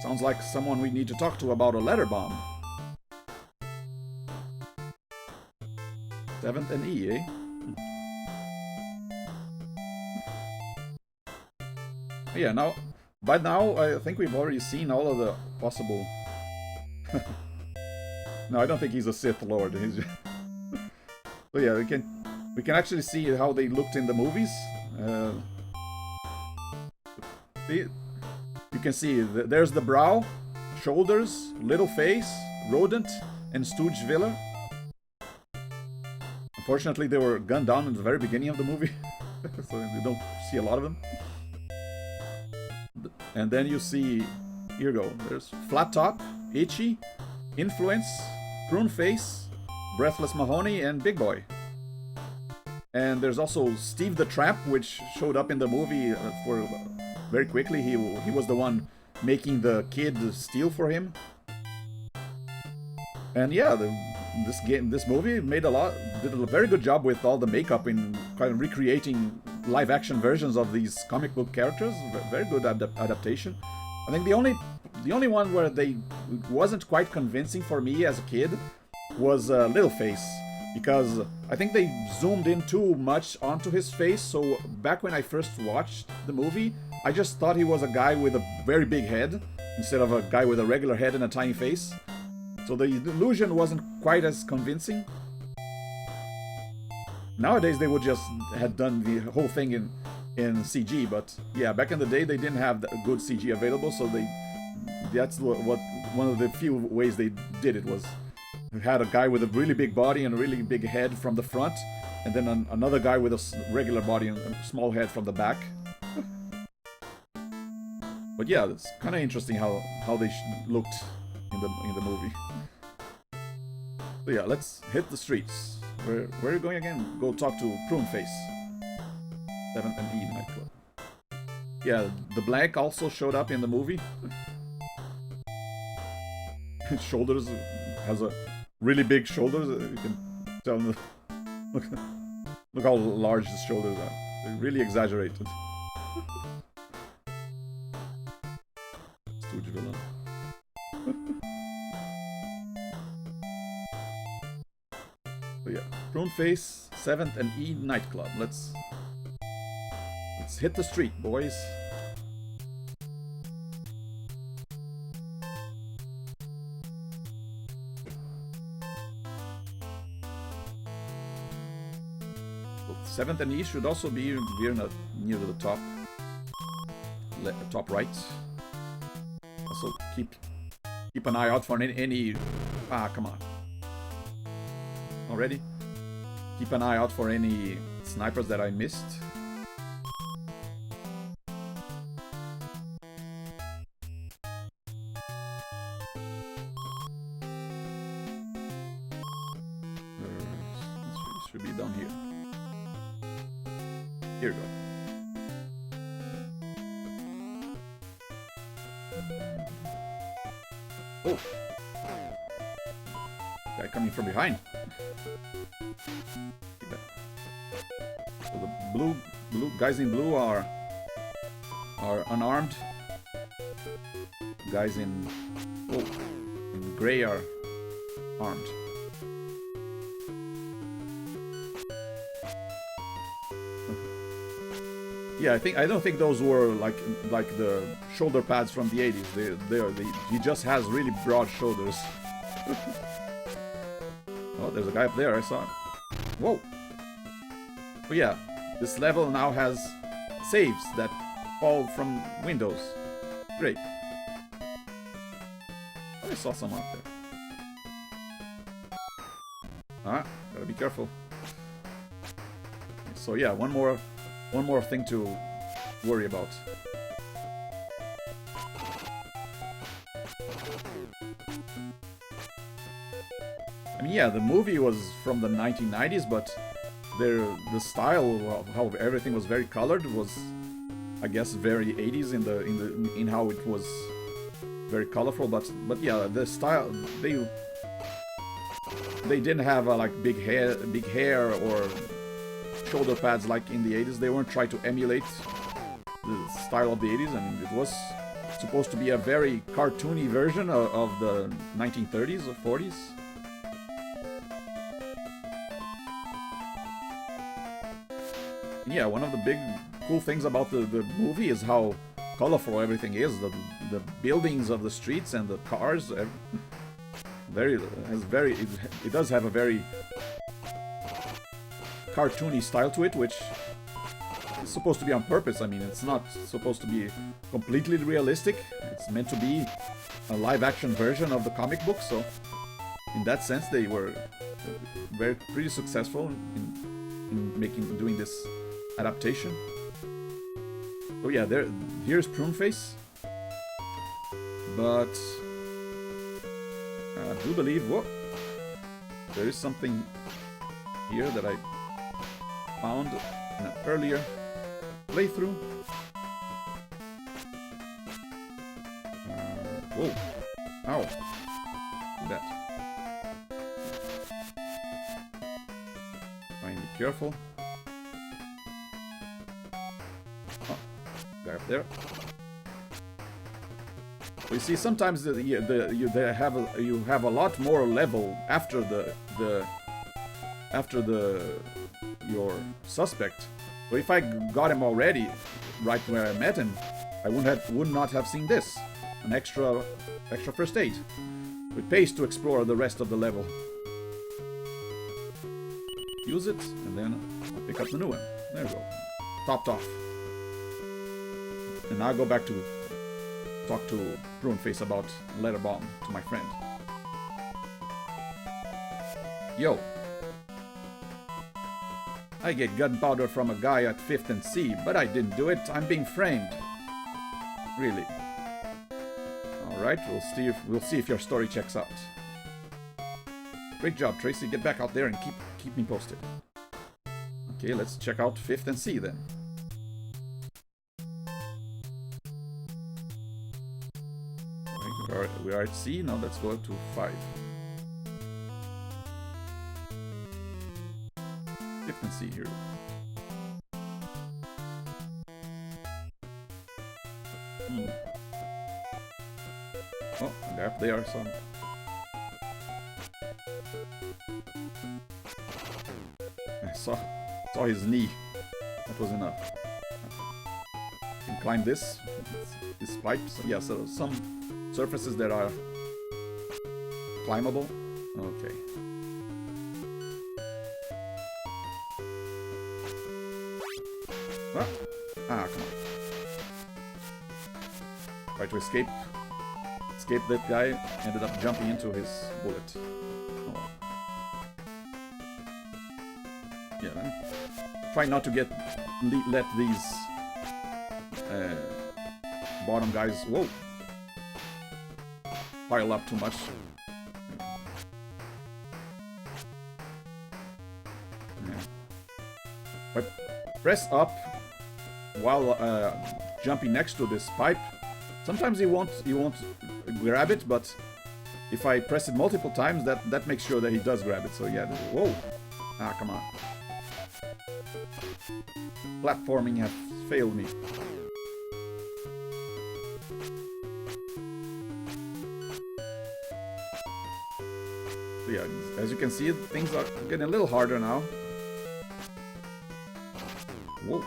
Sounds like someone we need to talk to about a letter bomb. 7th and E, eh? Yeah, by now I think we've already seen all of the possible... No, I don't think he's a Sith Lord. He's just... So yeah, we can actually see how they looked in the movies. You can see there's the brow, shoulders, little face, rodent, and Stooge Viller. Unfortunately, they were gunned down in the very beginning of the movie, so you don't see a lot of them. And then you see, here you go, there's Flat Top, Itchy, Influence, Prune Face, Breathless Mahoney, and Big Boy. And there's also Steve the Tramp, which showed up in the movie for very quickly. He was the one making the kid steal for him. And yeah, this movie did a very good job with all the makeup in kind of recreating live-action versions of these comic book characters. Very good adaptation. I think the only one where they wasn't quite convincing for me as a kid was Littleface, because I think they zoomed in too much onto his face. So back when I first watched the movie, I just thought he was a guy with a very big head instead of a guy with a regular head and a tiny face. So the illusion wasn't quite as convincing. Nowadays they would just have done the whole thing in CG, but yeah, back in the day they didn't have good CG available, so that's what one of the few ways they did it was. You had a guy with a really big body and a really big head from the front, and then another guy with a regular body and a small head from the back. But yeah, it's kind of interesting how they looked in the movie. So yeah, let's hit the streets. Where are you going again? Go talk to Pruneface. 7th and E nightclub. Yeah, the blank also showed up in the movie. His shoulders has a really big shoulders. You can tell. Look how large his shoulders are. They're really exaggerated. Stooge villain. So yeah, Pruneface, 7th and E nightclub. Let's hit the street, boys. Well, 7th and E should also be here near the top, top right. Also keep an eye out for any. Ah, come on. Already? Keep an eye out for any snipers that I missed. Should be down here. Here we go. Oh! Guy coming from behind. So the blue guys in blue are unarmed. Guys in gray are armed. Yeah, I don't think those were like the shoulder pads from the 80s. He just has really broad shoulders. Oh, there's a guy up there. I saw him. Whoa. Oh yeah, this level now has saves that fall from windows. Great. Oh, I saw someone up there. Ah, gotta be careful. So yeah, one more thing to worry about. I mean, yeah, the movie was from the 1990s, but the style of how everything was very colored was, I guess, very 80s in how it was very colorful. But yeah, the style they didn't have like big hair or shoulder pads like in the 80s. They weren't trying to emulate the style of the 80s. I mean, it was supposed to be a very cartoony version of the 1930s or 40s. Yeah, one of the big cool things about the movie is how colorful everything is. The buildings of the streets and the cars, it does have a very cartoony style to it, which is supposed to be on purpose. I mean, it's not supposed to be completely realistic. It's meant to be a live-action version of the comic book, so in that sense they were pretty successful in doing this adaptation. Oh yeah, here's Pruneface, but I do believe there is something here that I found in an earlier playthrough. Whoa! Ow! Look at that. Try and be careful. Oh, guy up there. You see, sometimes you have a lot more level after the after your suspect. So if I got him already, right where I met him, I would not have seen this. An extra first aid. It pays to explore the rest of the level. Use it, and then I'll pick up the new one. There we go. Topped off. And now I go back to talk to Pruneface about letter bomb to my friend. Yo. I get gunpowder from a guy at 5th and C, but I didn't do it. I'm being framed. Really. Alright, we'll see if your story checks out. Great job, Tracy. Get back out there and keep me posted. Okay, let's check out 5th and C then. We are at C, now let's go to 5. 5th and C here. Oh, there are some. I saw his knee. That was enough. You can climb this pipe. Yeah, so some surfaces that are climbable. Okay. Ah, come on. Try to escape. Escape that guy. Ended up jumping into his bullet. Oh. Yeah, then. Try not to let these bottom guys, whoa, pile up too much. Yeah. But press up while jumping next to this pipe. Sometimes he won't grab it, but if I press it multiple times, that makes sure that he does grab it. So yeah, whoa, come on. Platforming has failed me. So yeah, as you can see, things are getting a little harder now. Whoa.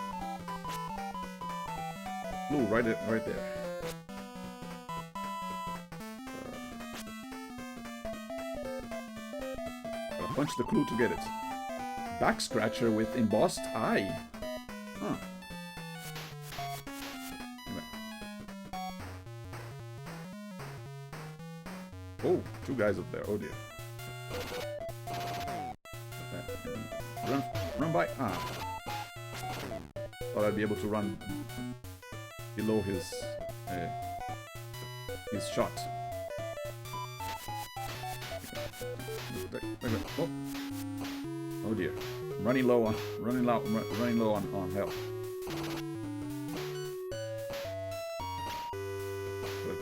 Blue, right there. Gotta punch the clue to get it. Back scratcher with embossed eye. Huh. Anyway. Oh, two guys up there. Oh dear. Run by. Thought I'd be able to run below his shot. Oh dear. I'm running low on health. But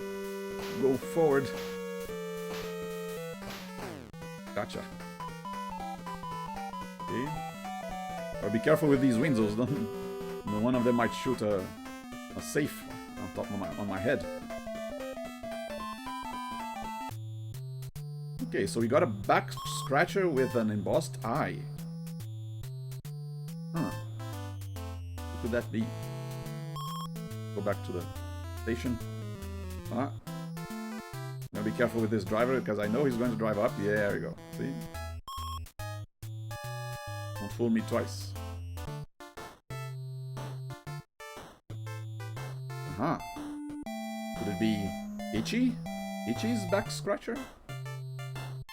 go forward. Gotcha. Okay. But be careful with these windows, though. One of them might shoot a safe on top of my head. Okay, so we got a back scratcher with an embossed eye. Huh. What could that be? Go back to the station. Gotta be careful with this driver, because I know he's going to drive up. Yeah, there we go. See? Don't fool me twice. Could it be Itchy? Itchy's back scratcher?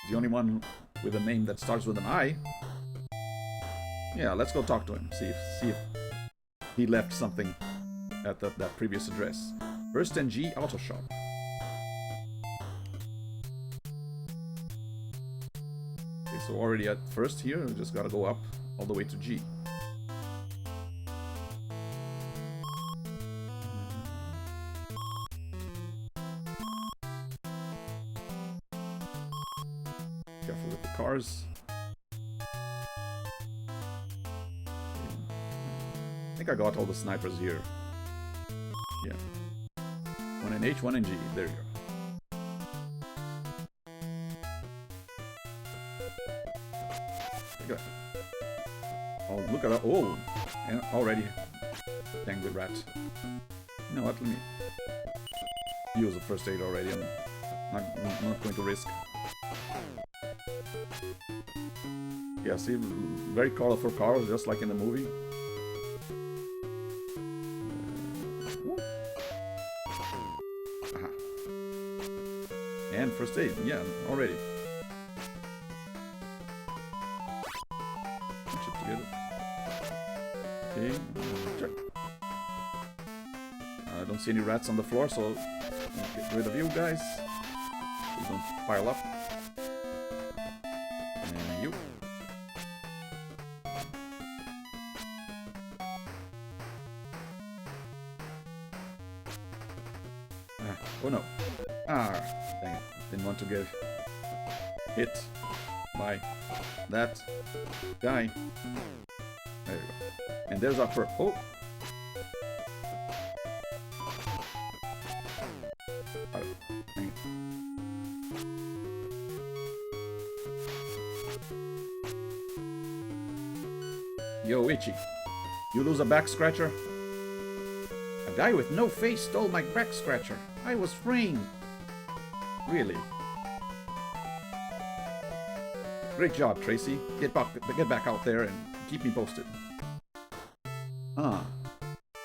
He's the only one with a name that starts with an I. Yeah, let's go talk to him. See if he left something at that previous address. First and G Auto Shop. Okay, so already at first here, we just gotta go up all the way to G. Careful with the cars. I think I got all the snipers here. Yeah. One in H, one in G. There you go. Okay. look at that. Oh, and already. Dang good rat. You know what? Let me use a first aid already. I'm not going to risk. Yeah, see, very colorful cars, just like in the movie. Aha. And first aid, yeah, already. Put it together. Okay, check. I don't see any rats on the floor, so get rid of you guys. Please don't pile up. And you. Oh no. Ah, dang it. Didn't want to get hit by that guy. There we go. And there's our perp. Oh! Dang it. Yo, Itchy. You lose a back scratcher? A guy with no face stole my back scratcher. I was framed. Really? Great job, Tracy. Get back out there and keep me posted. Ah.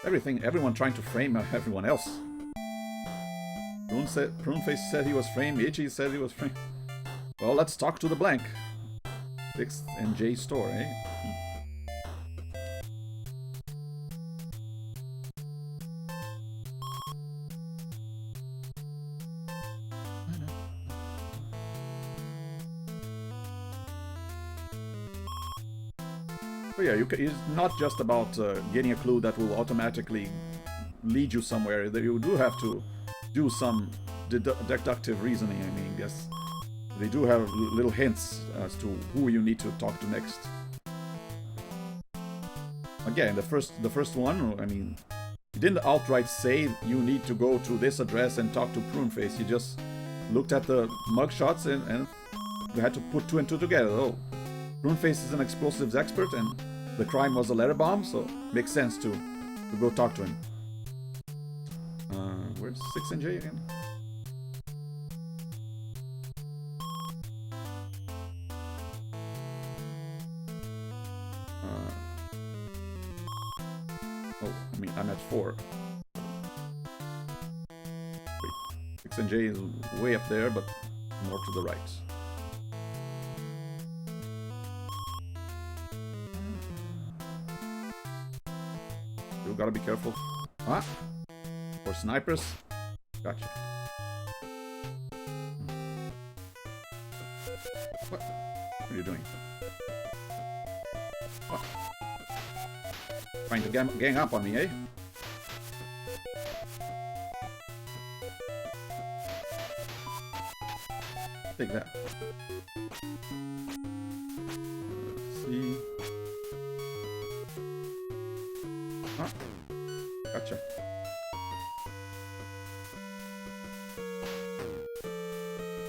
Everyone trying to frame everyone else. Pruneface said he was framed. Itchy said he was framed. Well, let's talk to the blank. 6th and J store, eh? So yeah, it's not just about getting a clue that will automatically lead you somewhere. You do have to do some deductive reasoning. I mean, yes, they do have little hints as to who you need to talk to next. Again, the first one, I mean, he didn't outright say you need to go to this address and talk to Pruneface. He just looked at the mugshots and we had to put 2 and 2 together. Oh, Pruneface is an explosives expert and the crime was a letter bomb, so makes sense to go talk to him. Where's 6 and J again? Oh, I mean, I'm at 4. Wait, 6 and J is way up there, but more to the right. You gotta be careful. Ah! For snipers. Gotcha. What? What are you doing? What? Trying to gang up on me, eh? Take that. Let's see. Ah. Gotcha.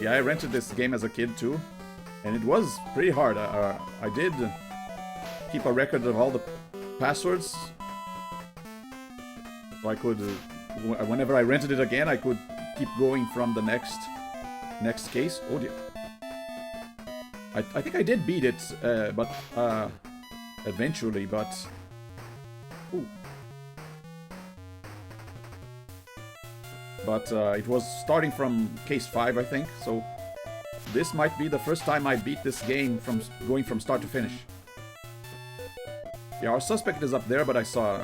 Yeah, I rented this game as a kid too, and it was pretty hard. I did keep a record of all the passwords, so I could, whenever I rented it again, I could keep going from the next case. Oh dear. I think I did beat it, but eventually, but ooh. But it was starting from case 5, I think, so this might be the first time I beat this game from going from start to finish. Yeah, our suspect is up there, but I saw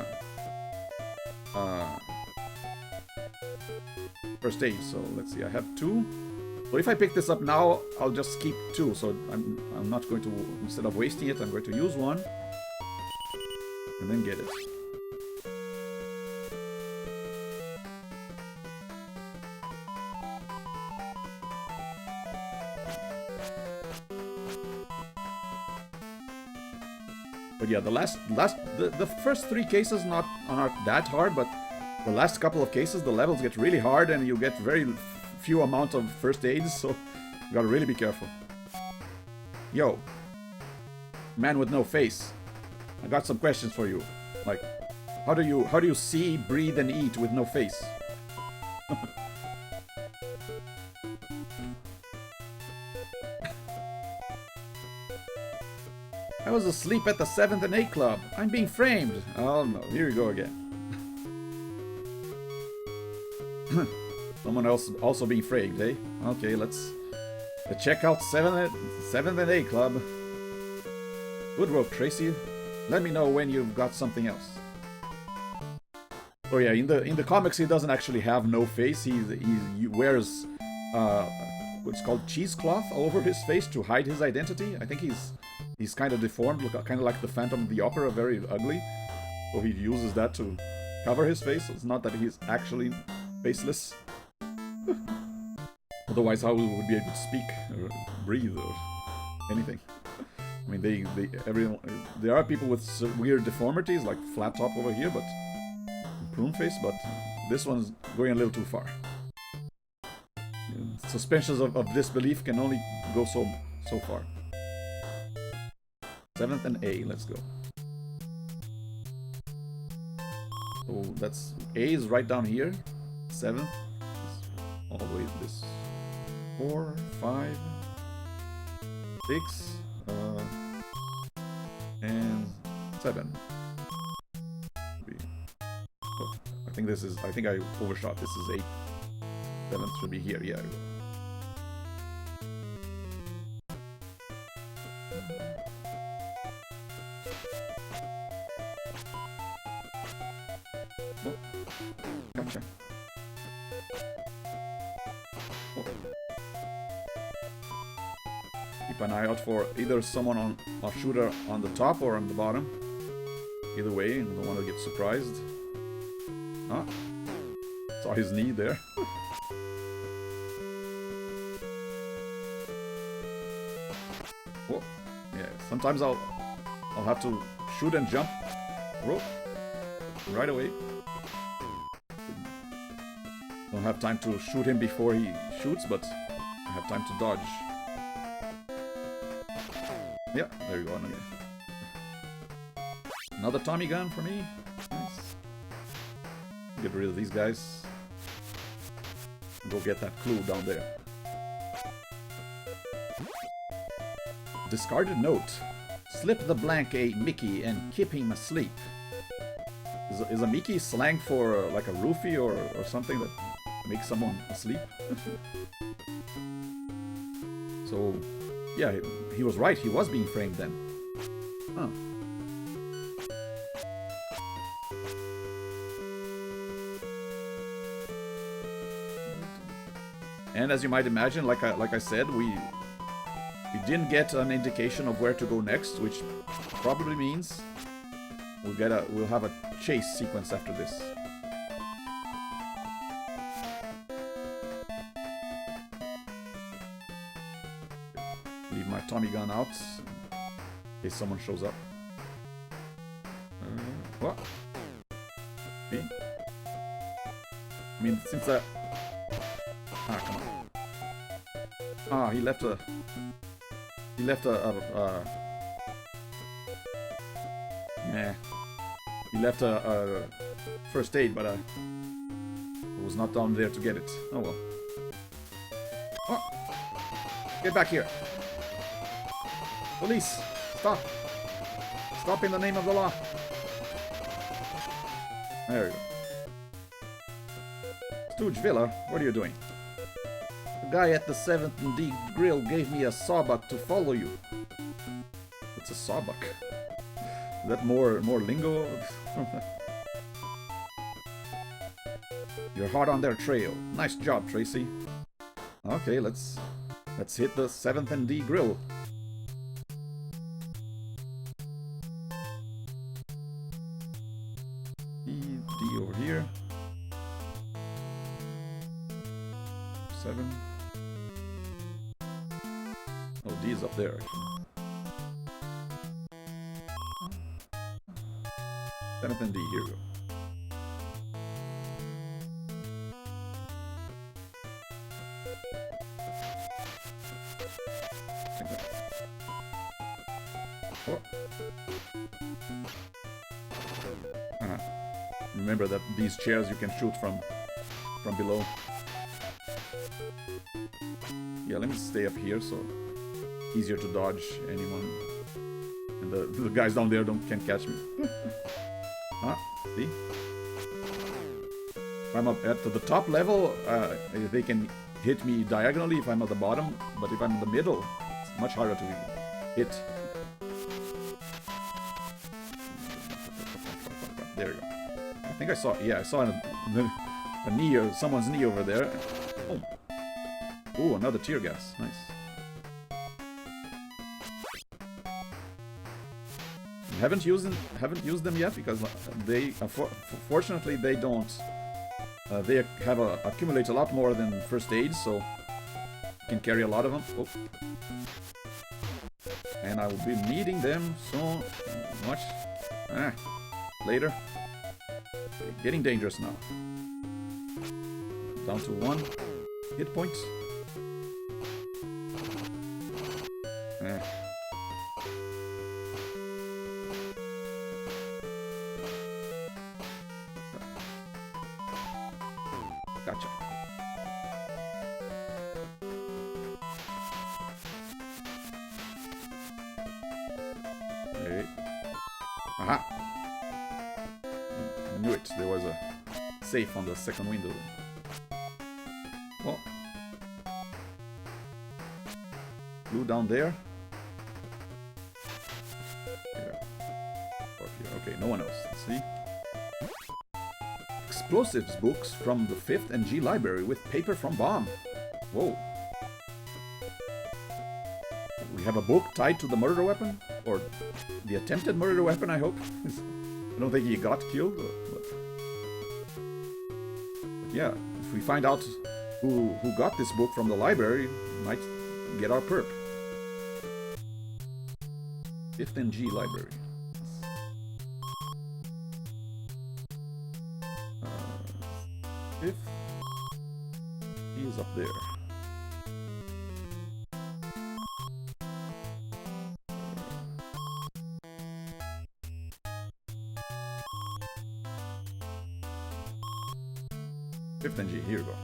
first aid, so let's see, I have 2. So if I pick this up now, I'll just keep 2, so I'm not going to, instead of wasting it, I'm going to use 1 and then get it. But yeah, the first 3 cases aren't that hard, but the last couple of cases, the levels get really hard and you get very few amount of first aids, so you gotta really be careful. Yo, man with no face. I got some questions for you. Like, how do you see, breathe, and eat with no face? I was asleep at the 7th and 8th club. I'm being framed. Oh no, here you go again. Someone else also being framed, eh? Okay, let's check out 7th and 8th club. Good work, Tracy. Let me know when you've got something else. Oh yeah, in the comics he doesn't actually have no face. He wears what's called cheesecloth all over his face to hide his identity. I think he's kind of deformed, kind of like the Phantom of the Opera, very ugly. So he uses that to cover his face. It's not that he's actually faceless. Otherwise, how would we be able to speak or breathe or anything? I mean, there are people with weird deformities, like flat top over here, but prune face. But this one's going a little too far. Suspensions of disbelief can only go so far. 7th and A, let's go. So that's A is right down here. 7th is all the way to this. 4, 5, 6, and 7. Oh, I think I overshot. This is 8. 7th should be here. Yeah. Oh, gotcha. Oh. Keep an eye out for either someone on a shooter on the top or on the bottom. Either way, I don't want to get surprised. Ah, saw his knee there. Whoa. Yeah, sometimes I'll have to shoot and jump. Whoa. Right away. Don't have time to shoot him before he shoots, but I have time to dodge. Yeah, there you go. Another Tommy gun for me. Nice. Get rid of these guys. Go get that clue down there. Discarded note. Slip the blank a Mickey and keep him asleep. Is a Mickey slang for like a roofie or something that makes someone asleep? So, yeah, he was right. He was being framed then. Huh. And as you might imagine, like I said, we didn't get an indication of where to go next, which probably means we'll have a chase sequence after this. Leave my Tommy gun out in case someone shows up. What? Me? I mean, since that. Ah, come on. Ah, he left a first aid, but I was not down there to get it. Oh well. Oh! Get back here! Police! Stop! Stop in the name of the law! There we go. Stooge Villa, what are you doing? The guy at the 7th and D grill gave me a sawbuck to follow you. What's a sawbuck? Is that more lingo? You're hot on their trail. Nice job, Tracy. Okay, let's hit the 7th and D grill. D over here. 7. Oh, D is up there, actually. 7th and D, here we go. Oh. Remember that these chairs you can shoot from below. Yeah, let me stay up here so easier to dodge anyone. And the guys down there can't catch me. See? If I'm up at the top level, they can hit me diagonally if I'm at the bottom, but if I'm in the middle, it's much harder to hit. There you go. I think I saw a knee, or someone's knee over there. Oh. Ooh, another tear gas. Nice. Haven't used them yet because they fortunately they don't. They accumulate a lot more than first aid, so you can carry a lot of them. Oh. And I will be needing them so much later. Okay, getting dangerous now. Down to 1 hit point. Gotcha. Okay. Aha! I knew it. There was a safe on the second window. Oh. Blue down there. Okay, no one else. Let's see. Explosives books from the 5th and G library with paper from bomb. Whoa. We have a book tied to the murder weapon? Or the attempted murder weapon, I hope. I don't think he got killed. But yeah, if we find out who got this book from the library, we might get our perp. 5th and G library. Fifth, he is up there. Fifth and G, here we go.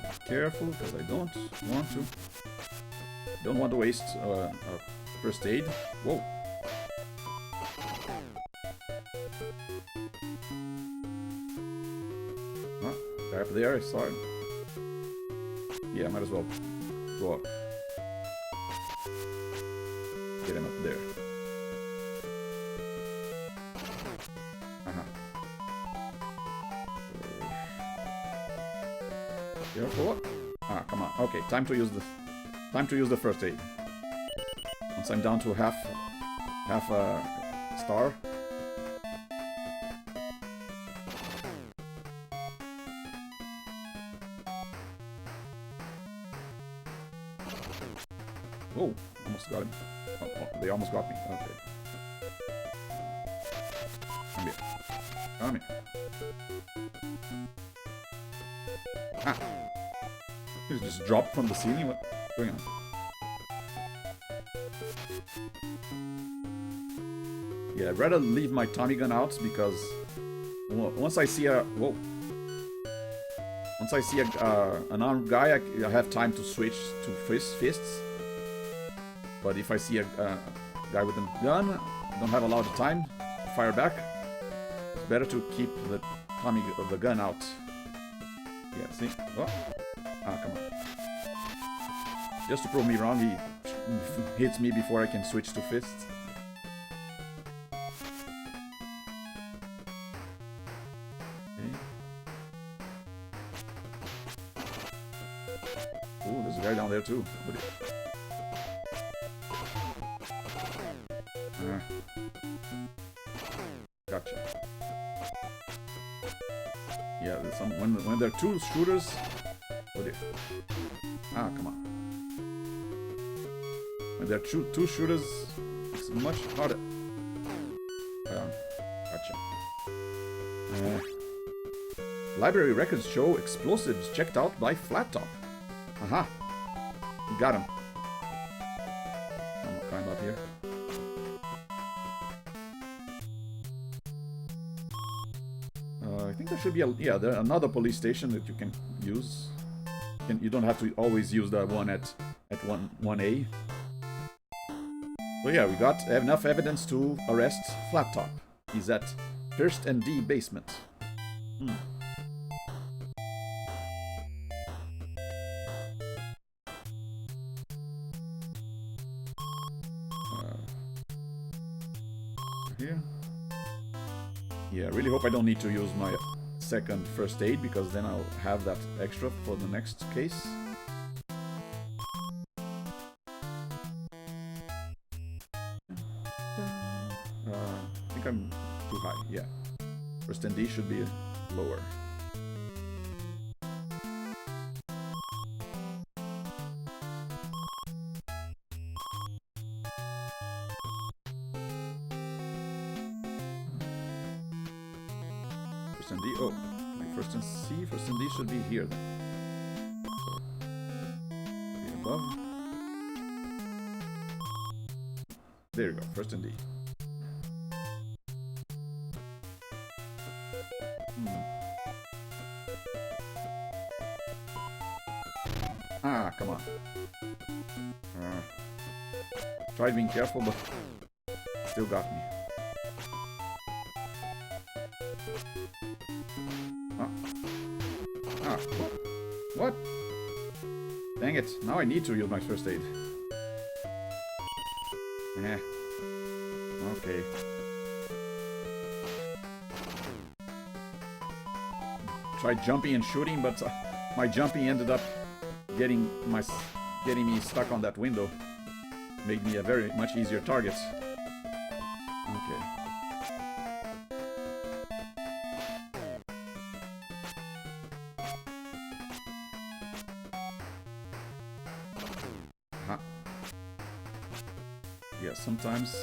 Be careful, because I don't want to waste first aid. Whoa. Guy up there, I saw him. Yeah, might as well go up. Get him up there. Careful. Come on. Okay, time to use the first aid. Once I'm down to half a star. Oh, almost got him. Oh, they almost got me. Okay. Come here. Come here. He just dropped from the ceiling? What's going on? Yeah, I'd rather leave my Tommy gun out because once I see an armed guy, I have time to switch to fists. But if I see a guy with a gun, I don't have a lot of time to fire back. It's better to keep the Tommy the gun out. Yeah, see? Oh. Come on. Just to prove me wrong, he hits me before I can switch to fists. Ooh, there's a guy down there too. Gotcha. Yeah, there's some when there are two shooters. Oh dear. Come on. When there are two shooters, it's much harder. Gotcha. Library records show explosives checked out by Flat Top. Aha. We got him. I'm gonna climb up here. I think there should be there's another police station that you can use. You don't have to always use the one at 1A. So yeah, we got enough evidence to arrest Flat Top. He's at First and D basement. Here. Yeah, I really hope I don't need to use my second first aid, because then I'll have that extra for the next case. I think I'm too high, yeah. First and D should be lower. First and D, oh, my first and C, first and D should be here then. So, be above. There you go, first and D. Ah, come on. Tried being careful, but still got me. What? Dang it. Now I need to use my first aid. Okay. Tried jumping and shooting, but my jumping ended up getting me stuck on that window. Made me a very much easier target. Okay. Yeah, sometimes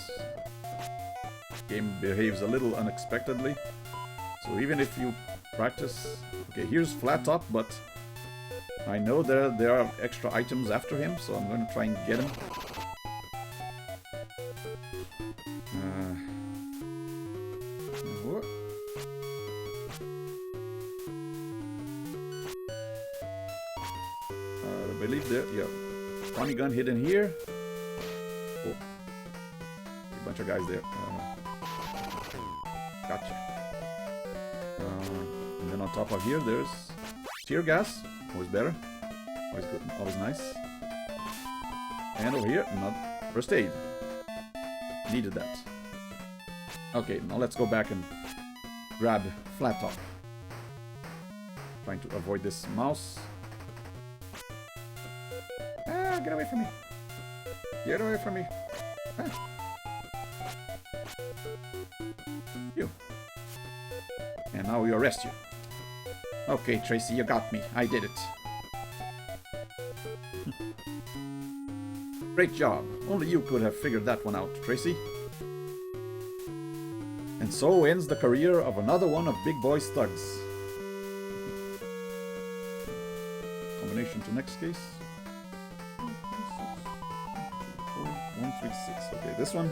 game behaves a little unexpectedly. So even if you practice... Okay, here's Flat Top, but I know there are extra items after him, so I'm going to try and get him. What? I believe there, yeah. Tommy gun hidden here. Oh. A bunch of guys there. Gotcha. And then on top of here, there's tear gas. Always better. Always good. Always nice. And over here, not first aid. Needed that. Okay, now let's go back and grab Flat Top. Trying to avoid this mouse. Ah, get away from me. Get away from me. Ah. You. And now we arrest you. Okay, Tracy, you got me. I did it. Great job. Only you could have figured that one out, Tracy. And so ends the career of another one of Big Boy's thugs. Combination to next case. 136. Okay, this one.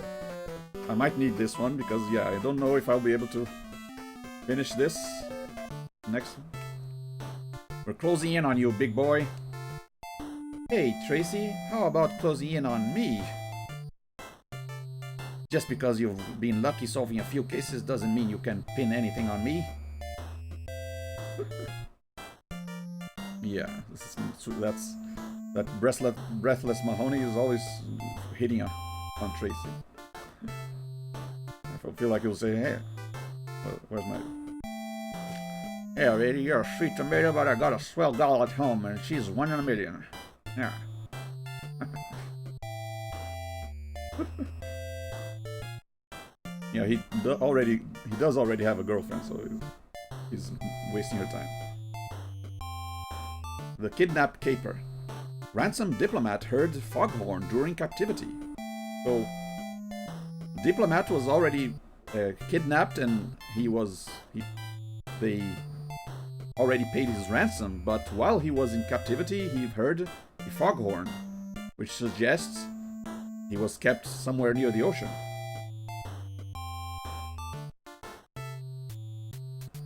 I might need this one because, yeah, I don't know if I'll be able to finish this. Next one. We're closing in on you, big boy. Hey, Tracy, how about closing in on me? Just because you've been lucky solving a few cases doesn't mean you can pin anything on me. Yeah, that breathless Mahoney is always hitting on Tracy. I feel like he'll say, hey, where's my... Yeah, lady, you're a sweet tomato, but I got a swell doll at home, and she's 1 in a million. Yeah. Yeah, he does already have a girlfriend, so he's wasting her time. The kidnapped caper. Ransom diplomat heard foghorn during captivity. So, diplomat was already kidnapped, and already paid his ransom, but while he was in captivity, he heard a foghorn, which suggests he was kept somewhere near the ocean.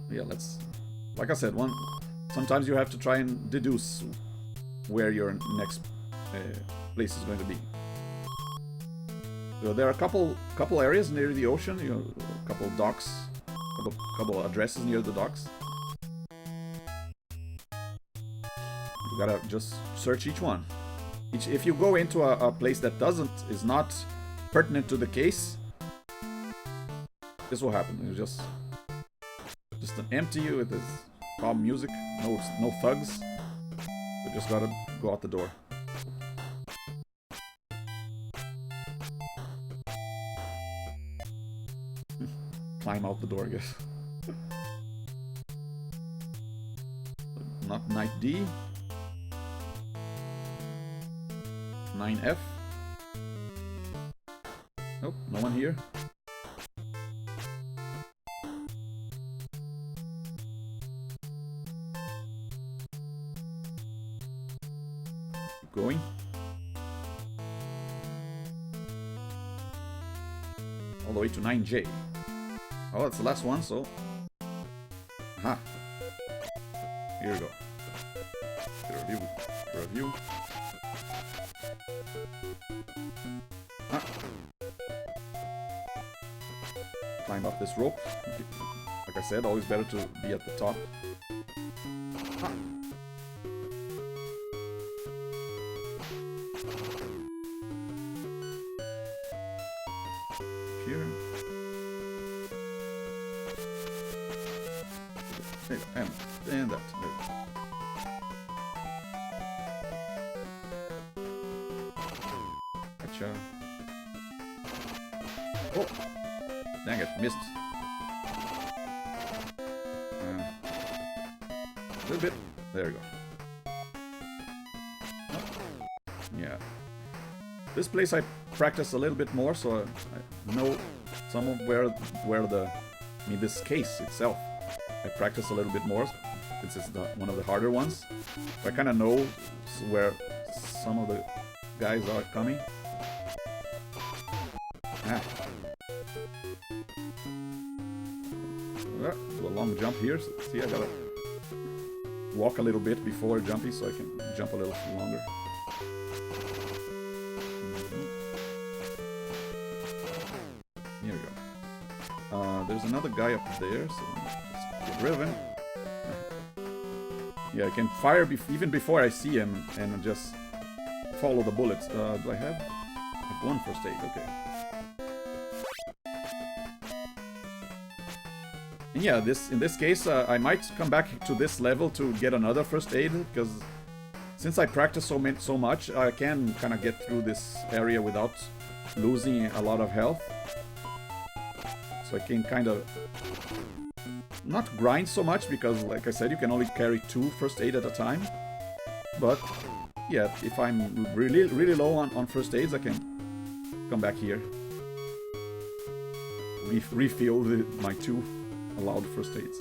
Yeah, let's... Like I said, sometimes you have to try and deduce where your next place is going to be. So there are a couple areas near the ocean, you know, a couple docks, couple addresses near the docks. You gotta just search each one. If you go into a place that is not pertinent to the case, this will happen. You just an empty with this calm music, no thugs. You just gotta go out the door. Climb out the door, I guess. Not Knight D. 9F. Nope, no one here. Keep going. All the way to 9J. Oh, that's the last one, so... Aha. Here we go. Review. Ah. Climb up this rope. Like I said, always better to be at the top. Ah. Here. And that. Gotcha. Oh! Dang it, missed. A little bit. There we go. Oh. Yeah. This place I practiced a little bit more, so I know some of where this case itself. I practice a little bit more. This is one of the harder ones. So I kind of know where some of the guys are coming. Ah. Do a long jump here. So, see, I gotta walk a little bit before jumping so I can jump a little longer. Here we go. There's another guy up there, so let's get rid of him. Yeah, I can fire even before I see him and just follow the bullets. Do I have one first aid? Okay. And yeah, in this case, I might come back to this level to get another first aid, because since I practice so much, I can kind of get through this area without losing a lot of health. So I can kind of not grind so much, because like I said, you can only carry 2 first aid at a time. But yeah, if I'm really low on first aids, I can come back here, refill my 2 allowed first aids.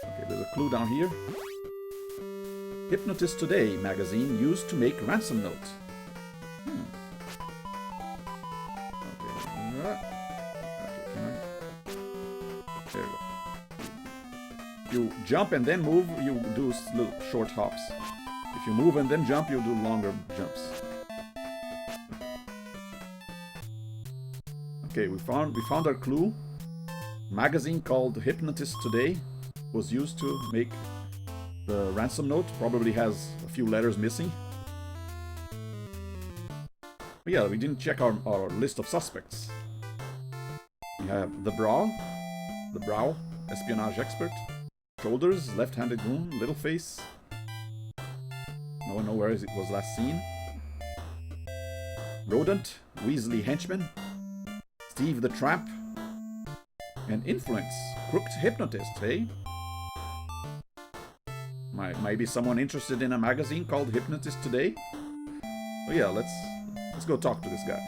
Okay, there's a clue down here. Hypnotist Today magazine used to make ransom notes. Okay, can I? There we go. You jump and then move, you do little short hops. If you move and then jump, you do longer jumps. Okay, we found our clue. Magazine called Hypnotist Today was used to make the ransom note. Probably has a few letters missing. But yeah, we didn't check our list of suspects. We have the Brow, espionage expert. Shoulders, left-handed goon, little face. No one knows where it was last seen. Rodent, Weasley henchman. Steve the Tramp. And influence, crooked hypnotist, hey? Might be someone interested in a magazine called Hypnotist Today? Oh yeah, let's go talk to this guy.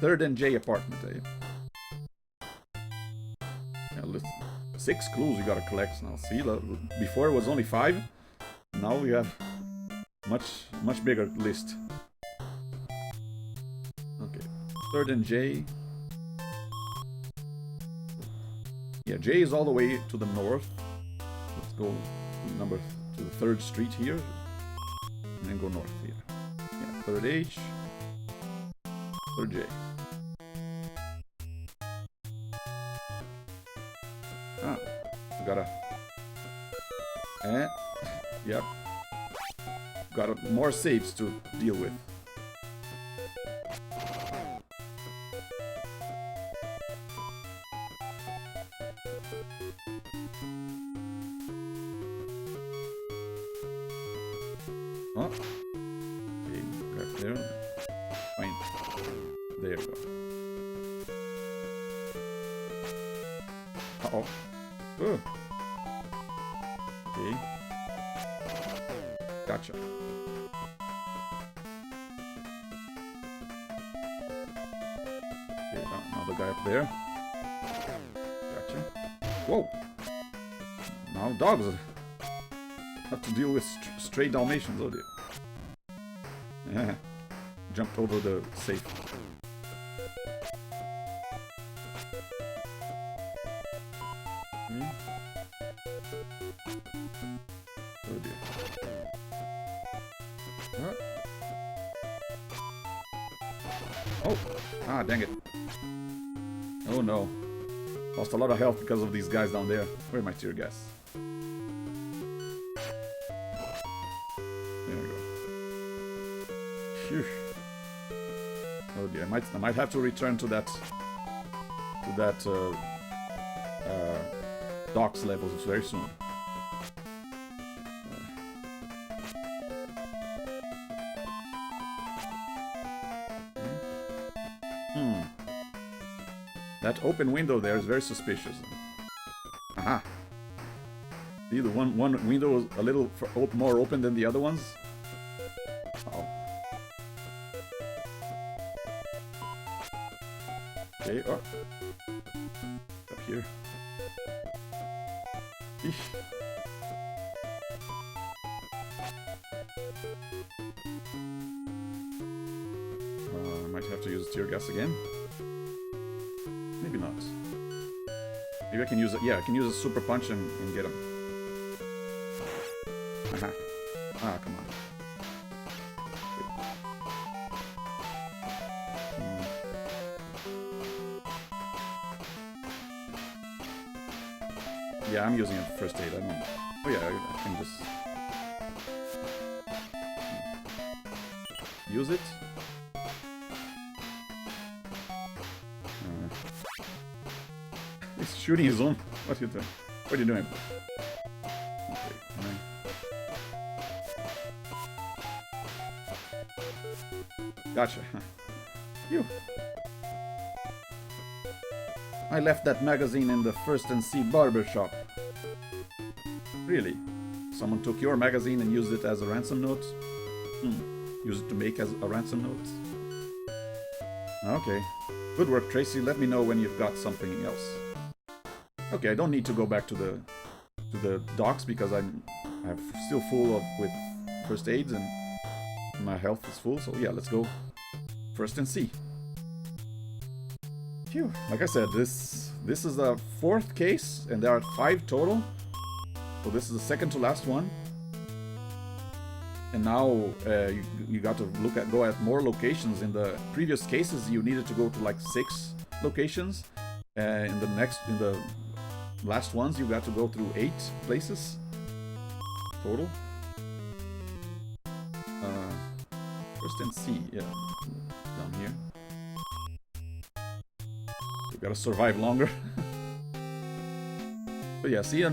3rd and J apartment, eh? Yeah, let's 6 clues we gotta collect now. See, before it was only 5. Now we have much bigger list. Okay, 3rd and J. Yeah, J is all the way to the north. Let's go to the 3rd street here, and then go north here. Yeah, 3rd H, 3rd J. Ah, we gotta. Yep. Got more saves to deal with. Oh. Okay, right there. Fine. There you go. Uh-oh. Oh. Okay. Gotcha. Okay, another guy up there. Gotcha. Whoa! Now dogs have to deal with stray Dalmatians, oh dear. Yeah. Jumped over the safe. Okay. Oh dear. What? Oh! Ah, dang it. Oh no. Lost a lot of health because of these guys down there. Where are my tear gas? There we go. Phew. Oh dear, I might have to return to that docks levels very soon. That open window there is very suspicious. Aha! See, the one window is a little more open than the other ones. Uh-oh. Okay, oh. Up here. Eesh. I might have to use tear gas again. Maybe not. Maybe I can use it. Yeah, I can use a super punch and get him. Aha. Ah, come on. Yeah, I'm using it for first aid. I don't. Oh yeah, I can just use it. He's shooting his own. What are you doing? What are you doing? Okay, gotcha. Phew. I left that magazine in the First and C barber shop. Really? Someone took your magazine and used it as a ransom note? Used it to make as a ransom note? Okay. Good work, Tracy. Let me know when you've got something else. Okay, I don't need to go back to the docks because I'm still full with first aids and my health is full. So yeah, let's go First and C. Phew. Like I said, this is the 4th case, and there are 5 total. So this is the second to last one. And now you got to go at more locations. In the previous cases, you needed to go to like 6 locations. In the last ones, you got to go through 8 places total. First and C, yeah, down here. Gotta survive longer. But yeah, see,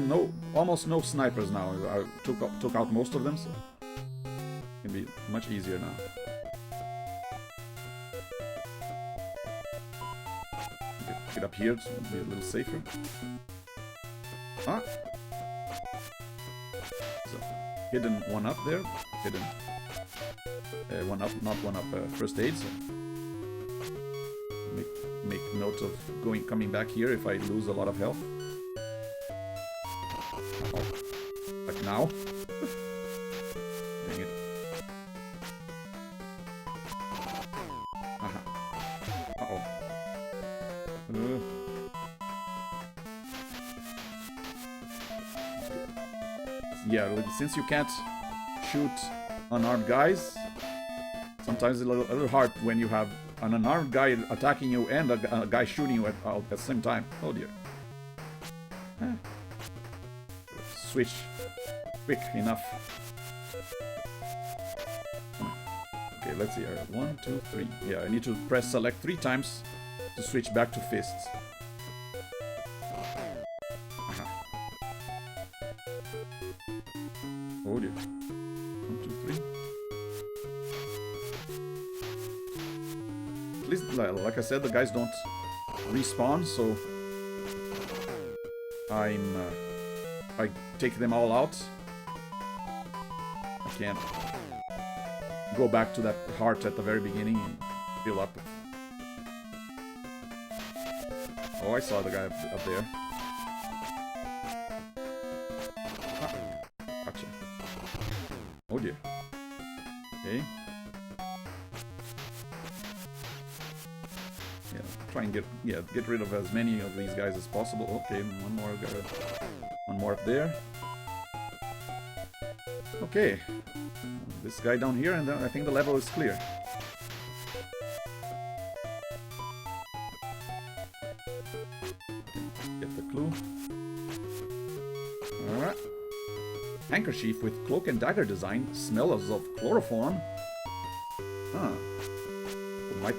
almost no snipers now. I took out most of them, so it can be much easier now. Get up here to be a little safer. Ah, so, hidden one up there. Hidden one up, not one up. First aid. So. Make note of coming back here if I lose a lot of health. now. Dang it. Aha. Uh-oh. Yeah, since you can't shoot unarmed guys, sometimes it's a little hard when you have an unarmed guy attacking you and a guy shooting you at the same time. Oh dear. Switch quick enough. Okay, let's see. 1, 2, 3. Yeah, I need to press select 3 times to switch back to fists. Oh dear. 1, 2, 3. At least, like I said, the guys don't respawn, so I take them all out. I can't go back to that heart at the very beginning and fill up. Oh, I saw the guy up there. Gotcha. Oh dear. Okay. Yeah, try and get rid of as many of these guys as possible. Okay, one more guy. One more up there. Okay. This guy down here, and then I think the level is clear. Get the clue. Alright. Handkerchief with cloak and dagger design, smells of chloroform. Huh.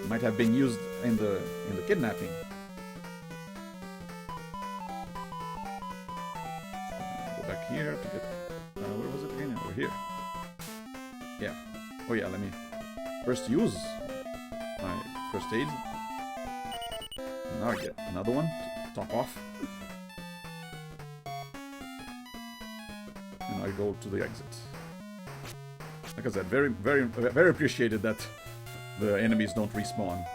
Might have been used in the kidnapping. Go back here to get. Where was it again? Over here. Yeah. Oh yeah. Let me first use my first aid. And now I get another one to top off. And I go to the exit. Like I said, very appreciated that the enemies don't respawn.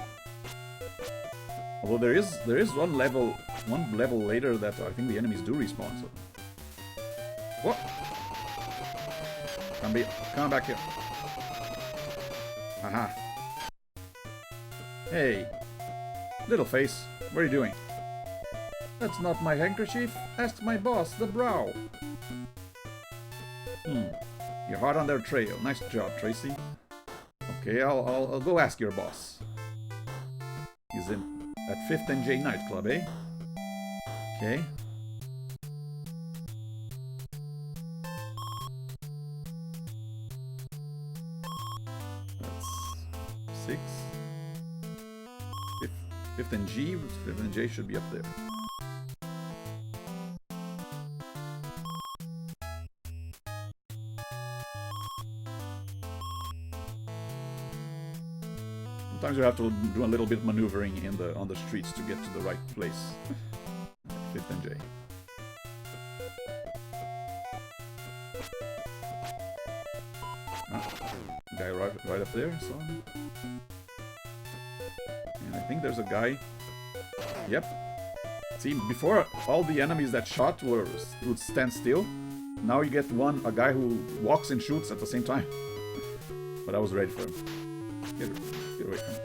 Although there is one level later that I think the enemies do respawn. So what? Come back here. Aha. Hey, little face, what are you doing? That's not my handkerchief. Ask my boss, the Brow. You're hot on their trail. Nice job, Tracy. Okay, I'll go ask your boss. He's in at 5th and J nightclub, eh? Okay. That's 6. 5th and G. 5th and J should be up there. Sometimes you have to do a little bit of maneuvering on the streets to get to the right place. 5th and J. Guy right up there, so. And I think there's a guy. Yep. See, before all the enemies that shot would stand still. Now you get a guy who walks and shoots at the same time. But I was ready for him. Get away from him.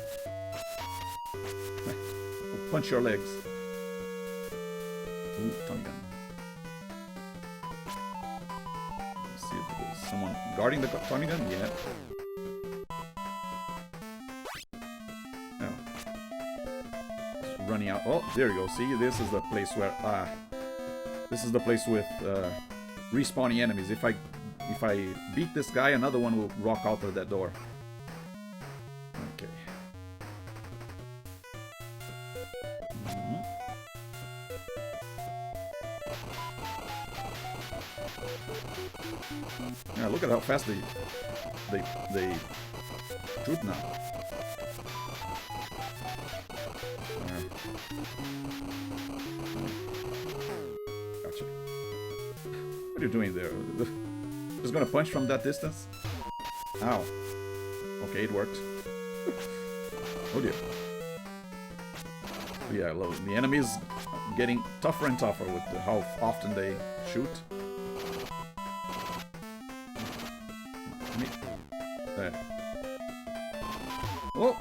Punch your legs. Ooh, Tommy gun. Let's see if there's someone guarding the Tommy gun. Yeah. Oh. It's running out. Oh, there you go. See, this is the place where this is the place with respawning enemies. If I beat this guy, another one will walk out of that door. Okay. Yeah, look at how fast they shoot now. Gotcha. What are you doing there? Just gonna punch from that distance? Ow. Okay, it worked. Oh dear. Yeah, the enemies getting tougher and tougher with how often they shoot. There. Oh!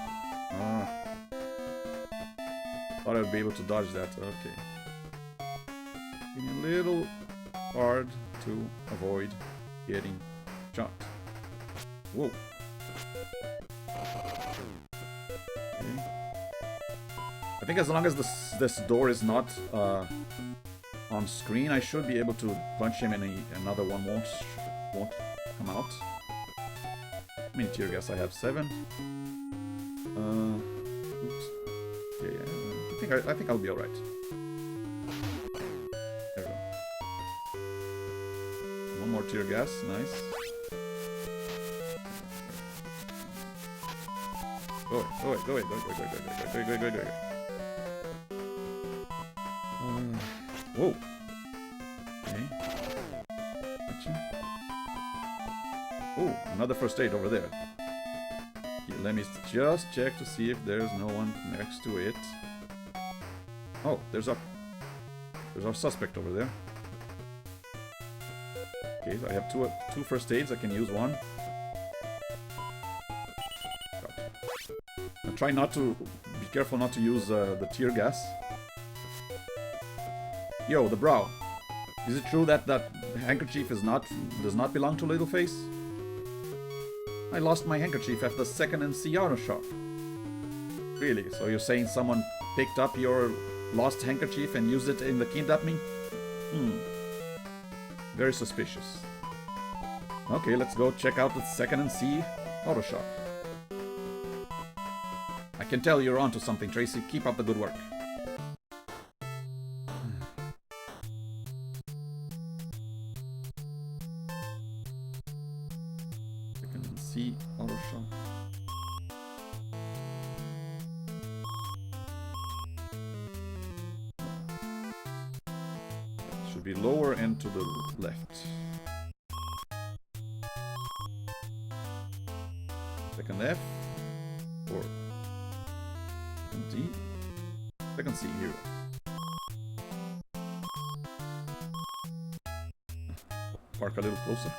Thought I'd be able to dodge that. Okay. Getting a little hard to avoid getting shot. Whoa. Okay. I think as long as this door is not on screen, I should be able to punch him and another one won't come out. How many tear gas I have? 7. Oops. Yeah, I think I'll be alright. There we go. One more tear gas, nice. Go away. Whoa. Okay. Gotcha. Oh, another first aid over there. Okay, let me just check to see if there's no one next to it. Oh, there's our suspect over there. Okay, so I have two first aids. I can use one. Now try not to be careful not to use the tear gas. Yo, the brow. Is it true that that handkerchief does not belong to Littleface? I lost my handkerchief at the second and C auto shop. Really? So you're saying someone picked up your lost handkerchief and used it in the kidnapping? Very suspicious. Okay, let's go check out the second and C auto shop. I can tell you're onto something, Tracy. Keep up the good work. Second and C auto shop. Should be lower and to the left. Second F or second D. Second C here. Park a little closer.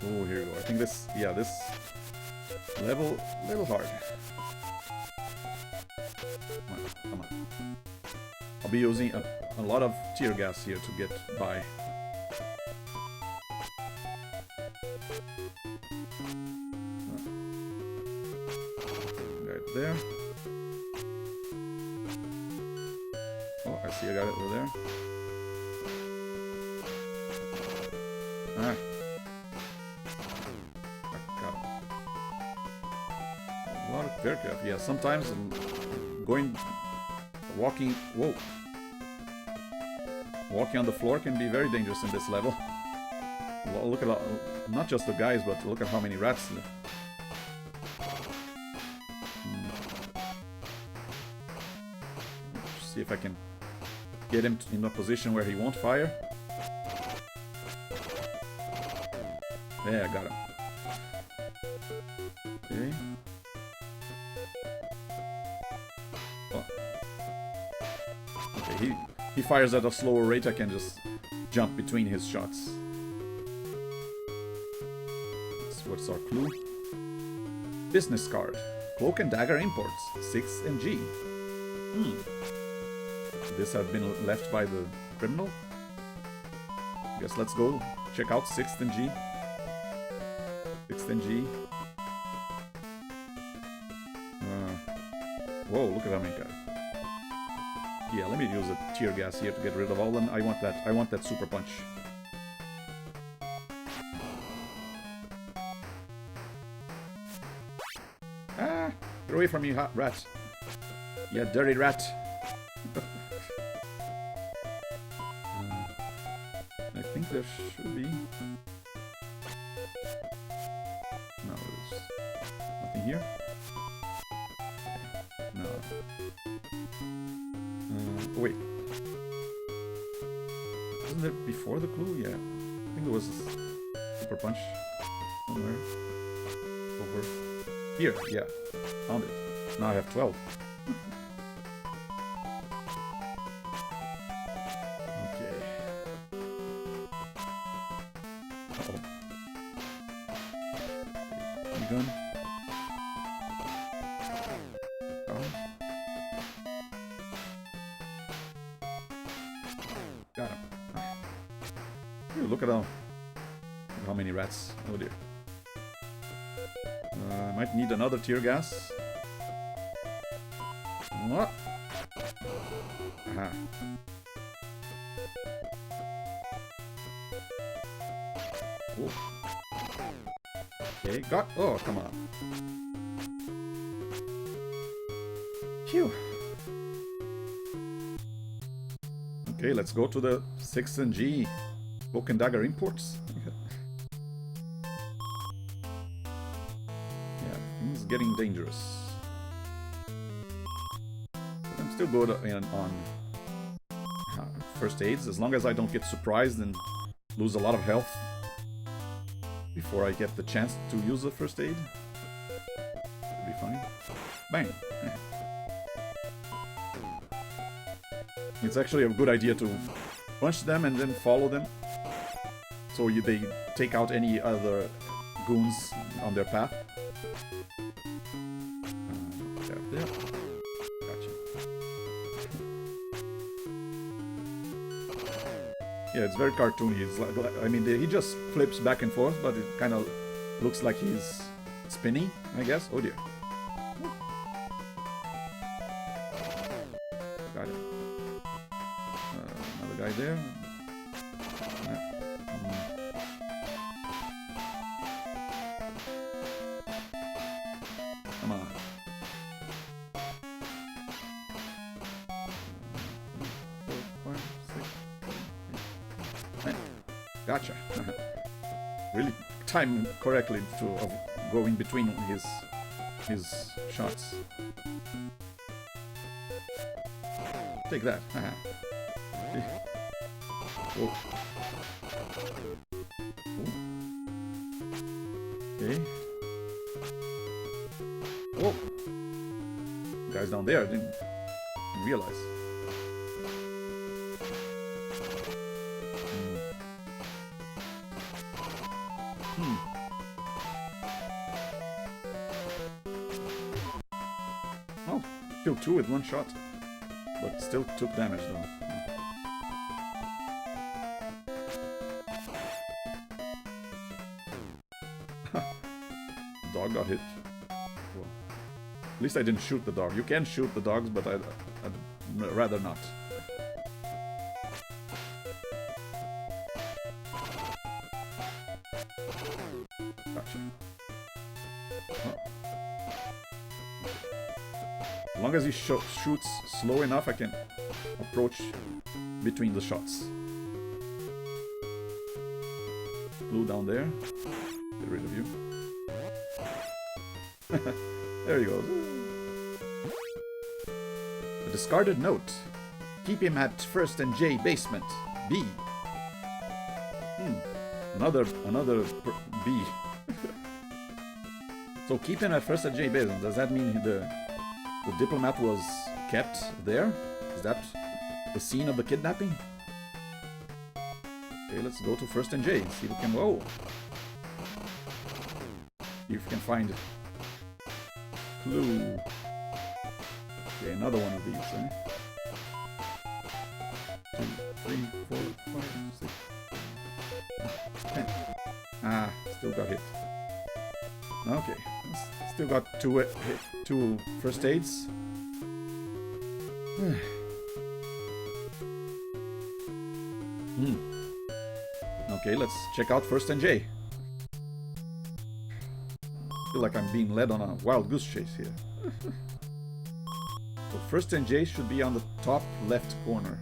Oh, here we go. I think this, yeah, this level, little hard. Come on. I'll be using a lot of tear gas here to get by. Right there. Oh, I see I got it over there. Ah. I got it. A lot of aircraft. Yeah, sometimes walking on the floor can be very dangerous in this level. Well, look at not just the guys, but look at how many rats. See if I can get him in a position where he won't fire. Yeah, I got him. Okay. Oh. Okay, he fires at a slower rate. I can just jump between his shots. What's our clue? Business card. Cloak and Dagger Imports. 6 and G. This had been left by the criminal. Guess let's go check out 6th and G. 6th and G. Whoa, look at how many guys. Yeah, let me use a tear gas here to get rid of all of them. I want that super punch. Ah! Get away from me, hot rat. Yeah, dirty rat. I think there should be... No, there's nothing here. No. Oh wait. Wasn't it before the clue? Yeah. I think it was a super punch somewhere. Over here. Yeah. Found it. Now I have 12. look at how many rats. Oh dear. I might need another tear gas. What? Aha. Oh. Okay, got. Oh, come on. Phew. Okay, let's go to the 6G Book and Dagger imports. Yeah, things getting dangerous. But I'm still good on first aids, as long as I don't get surprised and lose a lot of health before I get the chance to use the first aid. Should be fine. Bang! It's actually a good idea to punch them and then follow them, so they take out any other goons on their path. There. Gotcha. Yeah, it's very cartoony. It's like, I mean, he just flips back and forth, but it kind of looks like he's spinning, I guess. Oh dear. Got it. Another guy there. Come on. Gotcha. Really time correctly to go in between his shots. Take that. Oh. Okay. Oh. Guys down there, I didn't realize. Oh, killed two with one shot, but still took damage though. Dog got hit. Well, at least I didn't shoot the dog. You can shoot the dogs, but I'd rather not. Gotcha. Oh. As long as he shoots slow enough, I can approach between the shots. Blue down there. Get rid of you. There he goes. A discarded note. Keep him at First and J basement. B. Another B. So keep him at First and J basement. Does that mean the diplomat was kept there? Is that the scene of the kidnapping? Okay, let's go to First and J and see if we can. Whoa. See if we can find clue. Okay, another one of these, eh? 2, 3, 4, 5, 6, 10. Ah, still got hit. Okay, still got two first aids. Okay, let's check out First and J. I feel like I'm being led on a wild goose chase here. So First and J should be on the top left corner.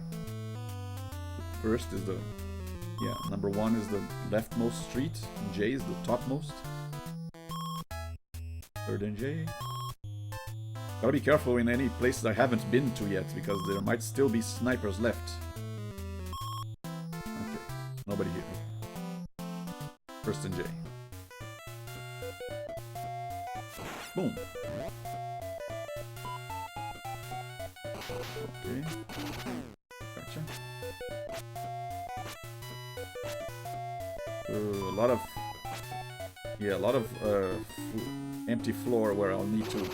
First is the... yeah, number 1 is the leftmost street, and J is the topmost. Third and J. Gotta be careful in any places I haven't been to yet, because there might still be snipers left. Okay, nobody here. First and J. Boom. Okay. Gotcha. A lot of... yeah, a lot of empty floor where I'll need to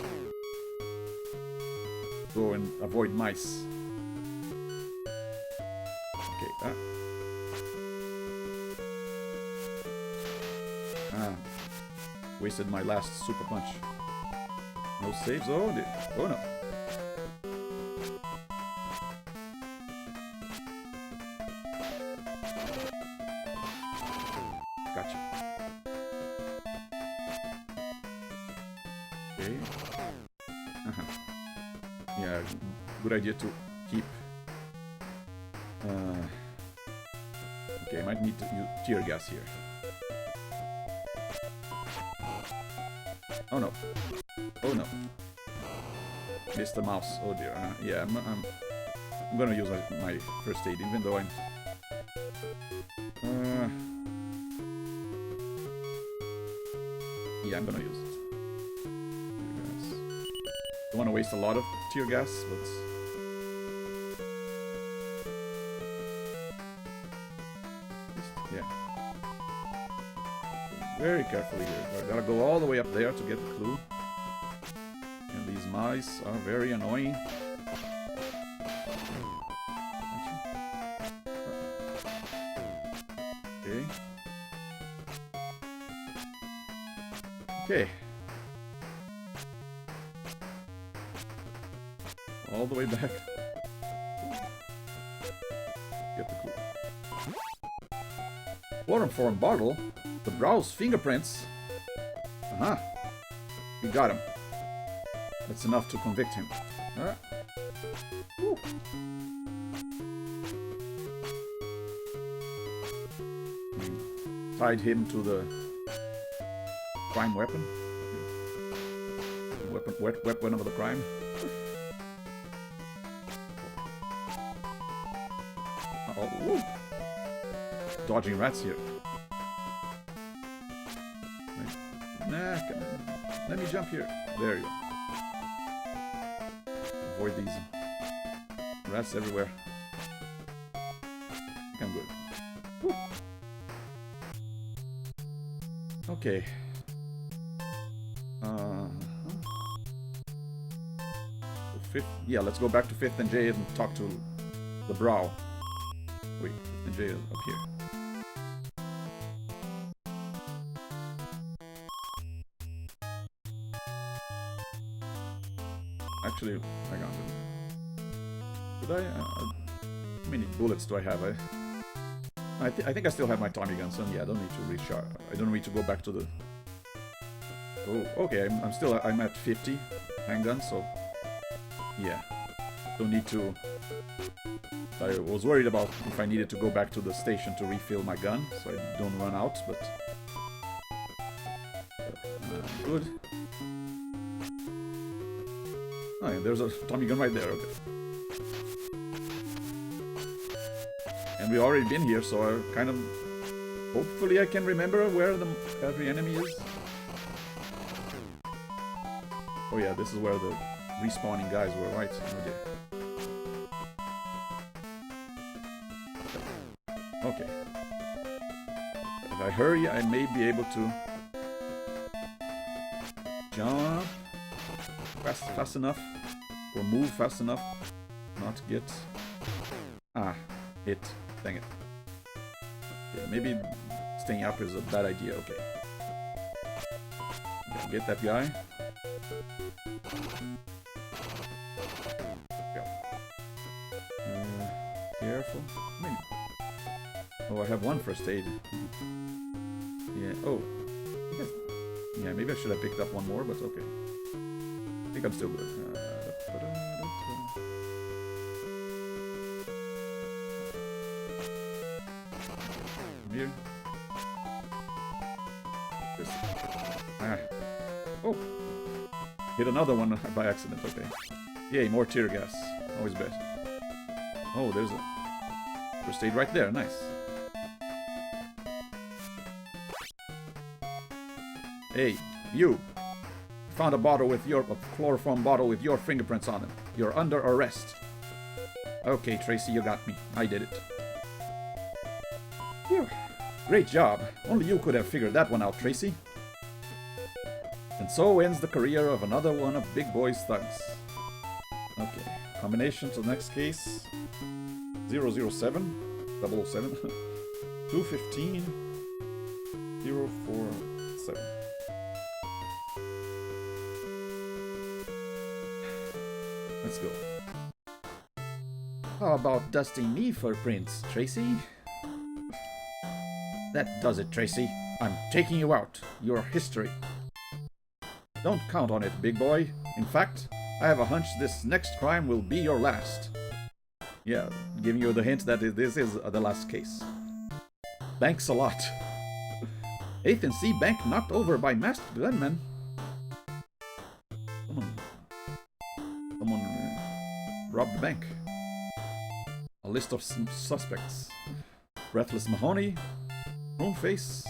go and avoid mice. Okay, Wasted my last super punch. No saves. Oh, oh no. Gotcha. Okay. Yeah, good idea to keep. Okay, I might need to use tear gas here. Oh no. Oh no. Missed the mouse. Oh dear. Yeah, I'm gonna use my first aid, even though I'm. Yeah, I'm gonna use it. Don't want to waste a lot of tear gas, but. Yeah. Very carefully here. I gotta go all the way up there to get the clue. And these mice are very annoying. Okay. Okay. All the way back. Get the clue. Chloroform bottle? The Brow's fingerprints? Uh-huh. We got him. That's enough to convict him. Tied him to the crime weapon. Weapon of the crime. Uh-oh. Dodging rats here. Nah, let me jump here. There you go. Avoid these rats everywhere. I think I'm good. Woo. Okay. Fifth. Yeah, let's go back to 5th and J and talk to the Brow. Wait, 5th and J is up here. Actually, hang on. Did I? How many bullets do I have? I think I still have my Tommy gun, so yeah, I don't need to recharge. I don't need to go back to the. Oh, okay. I'm at 50 handgun, so yeah, don't need to. I was worried about if I needed to go back to the station to refill my gun, so I don't run out. But good. Oh, yeah, there's a Tommy gun right there, okay. And we've already been here, so I kind of... Hopefully I can remember where every enemy is. Oh yeah, this is where the respawning guys were, right? Okay. If I hurry, I may be able to... jump fast enough. Or move fast enough. Not get... hit. Dang it. Okay, maybe staying up is a bad idea. Okay. Get that guy. Careful. Oh, I have one first aid. Yeah. Oh. Yeah, maybe I should have picked up one more, but okay. I think I'm still good. Here. This. Oh! Hit another one by accident, okay. Yay, more tear gas. Always best. Oh, there's a first aid right there, nice. Hey, you! Found a bottle with a chloroform bottle with your fingerprints on it. You're under arrest. Okay, Tracy, you got me. I did it. Phew. Great job. Only you could have figured that one out, Tracy. And so ends the career of another one of Big Boy's thugs. Okay, combination to the next case. 007, 007, 215, 047. Let's go. How about dusting me for prints, Tracy? That does it, Tracy. I'm taking you out. You're history. Don't count on it, big boy. In fact, I have a hunch this next crime will be your last. Yeah, giving you the hint that this is the last case. Thanks a lot. 8th and C bank knocked over by masked gunmen. Someone robbed the bank. A list of suspects. Breathless Mahoney, Moonface,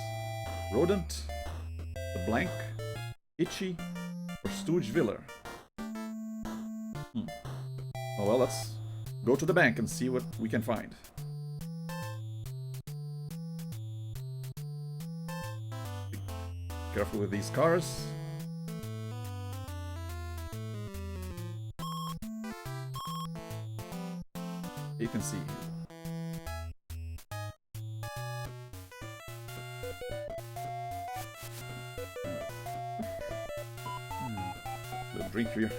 Rodent, The Blank, Itchy, or Stooge Viller. Oh well, let's go to the bank and see what we can find. Be careful with these cars. You can see. Little drink here.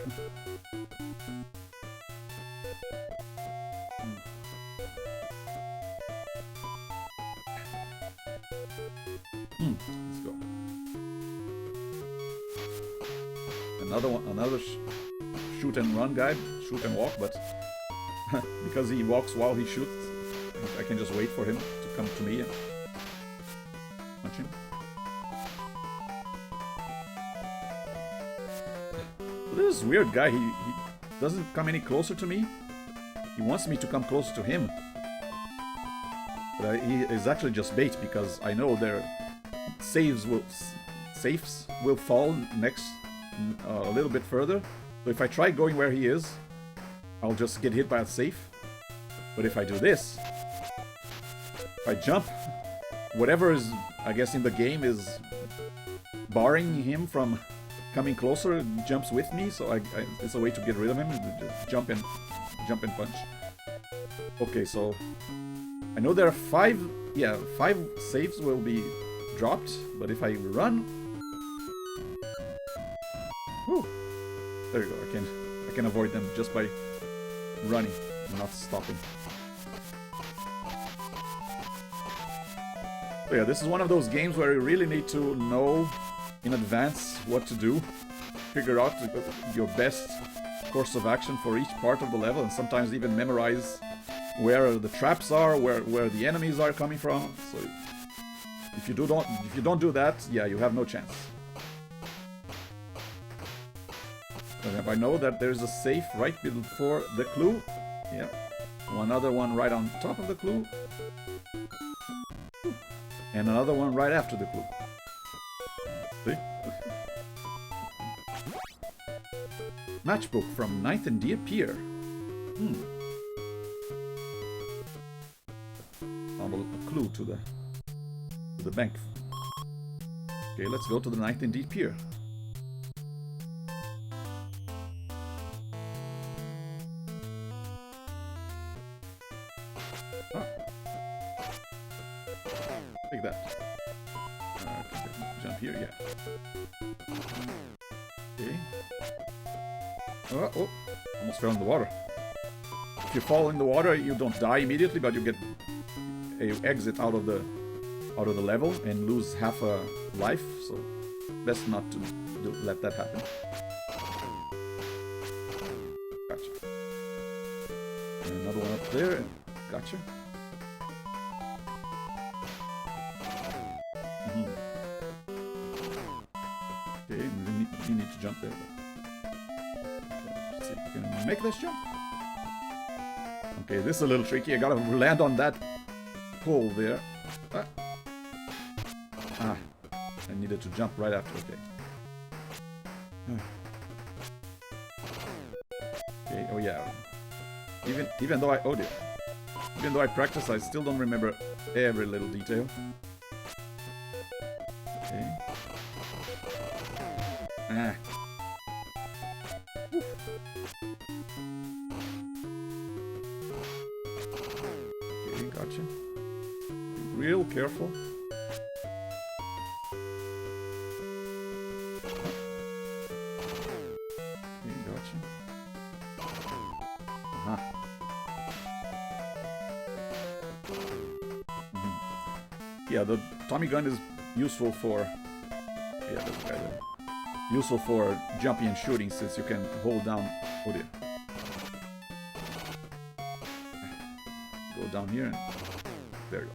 Let's go. Another shoot and run guy, shoot and walk, but because he walks while he shoots, I can just wait for him to come to me and punch him. This weird guy, he doesn't come any closer to me. He wants me to come closer to him. But he is actually just bait because I know their safes will fall next a little bit further. So if I try going where he is, I'll just get hit by a safe. But if I do this, if I jump, whatever is, I guess, in the game is barring him from coming closer, jumps with me. So it's a way to get rid of him. Just jump and punch. Okay, so I know there are five saves will be dropped, but if I run, whew, there you go. I can avoid them just by running and not stopping. So yeah, this is one of those games where you really need to know in advance what to do, figure out your best course of action for each part of the level, and sometimes even memorize where the traps are, where the enemies are coming from. So if you don't do that, yeah, you have no chance. But I know that there's a safe right before the clue. Yeah, one other one right on top of the clue, and another one right after the clue. See? Matchbook from 9th and D Pier. Found a clue to the bank. Okay, let's go to the 9th and D Pier. Take that. Jump here, yeah. Okay. Oh, almost fell in the water. If you fall in the water, you don't die immediately, but you get a exit out of the level and lose half a life. So best not to let that happen. Gotcha. And another one up there. Gotcha. Okay, you need to jump there. Let's see if we can make this jump. Okay, this is a little tricky. I gotta land on that pole there. I needed to jump right after. Okay. Okay. Oh yeah. Even though even though I practice, I still don't remember every little detail. Okay. Okay, gotcha. Be real careful. Okay, gotcha. Uh-huh. Yeah, the Tommy gun is useful for... Yeah, this guy there. Useful for jumping and shooting since you can hold down... Oh dear. Go down here and... There you go.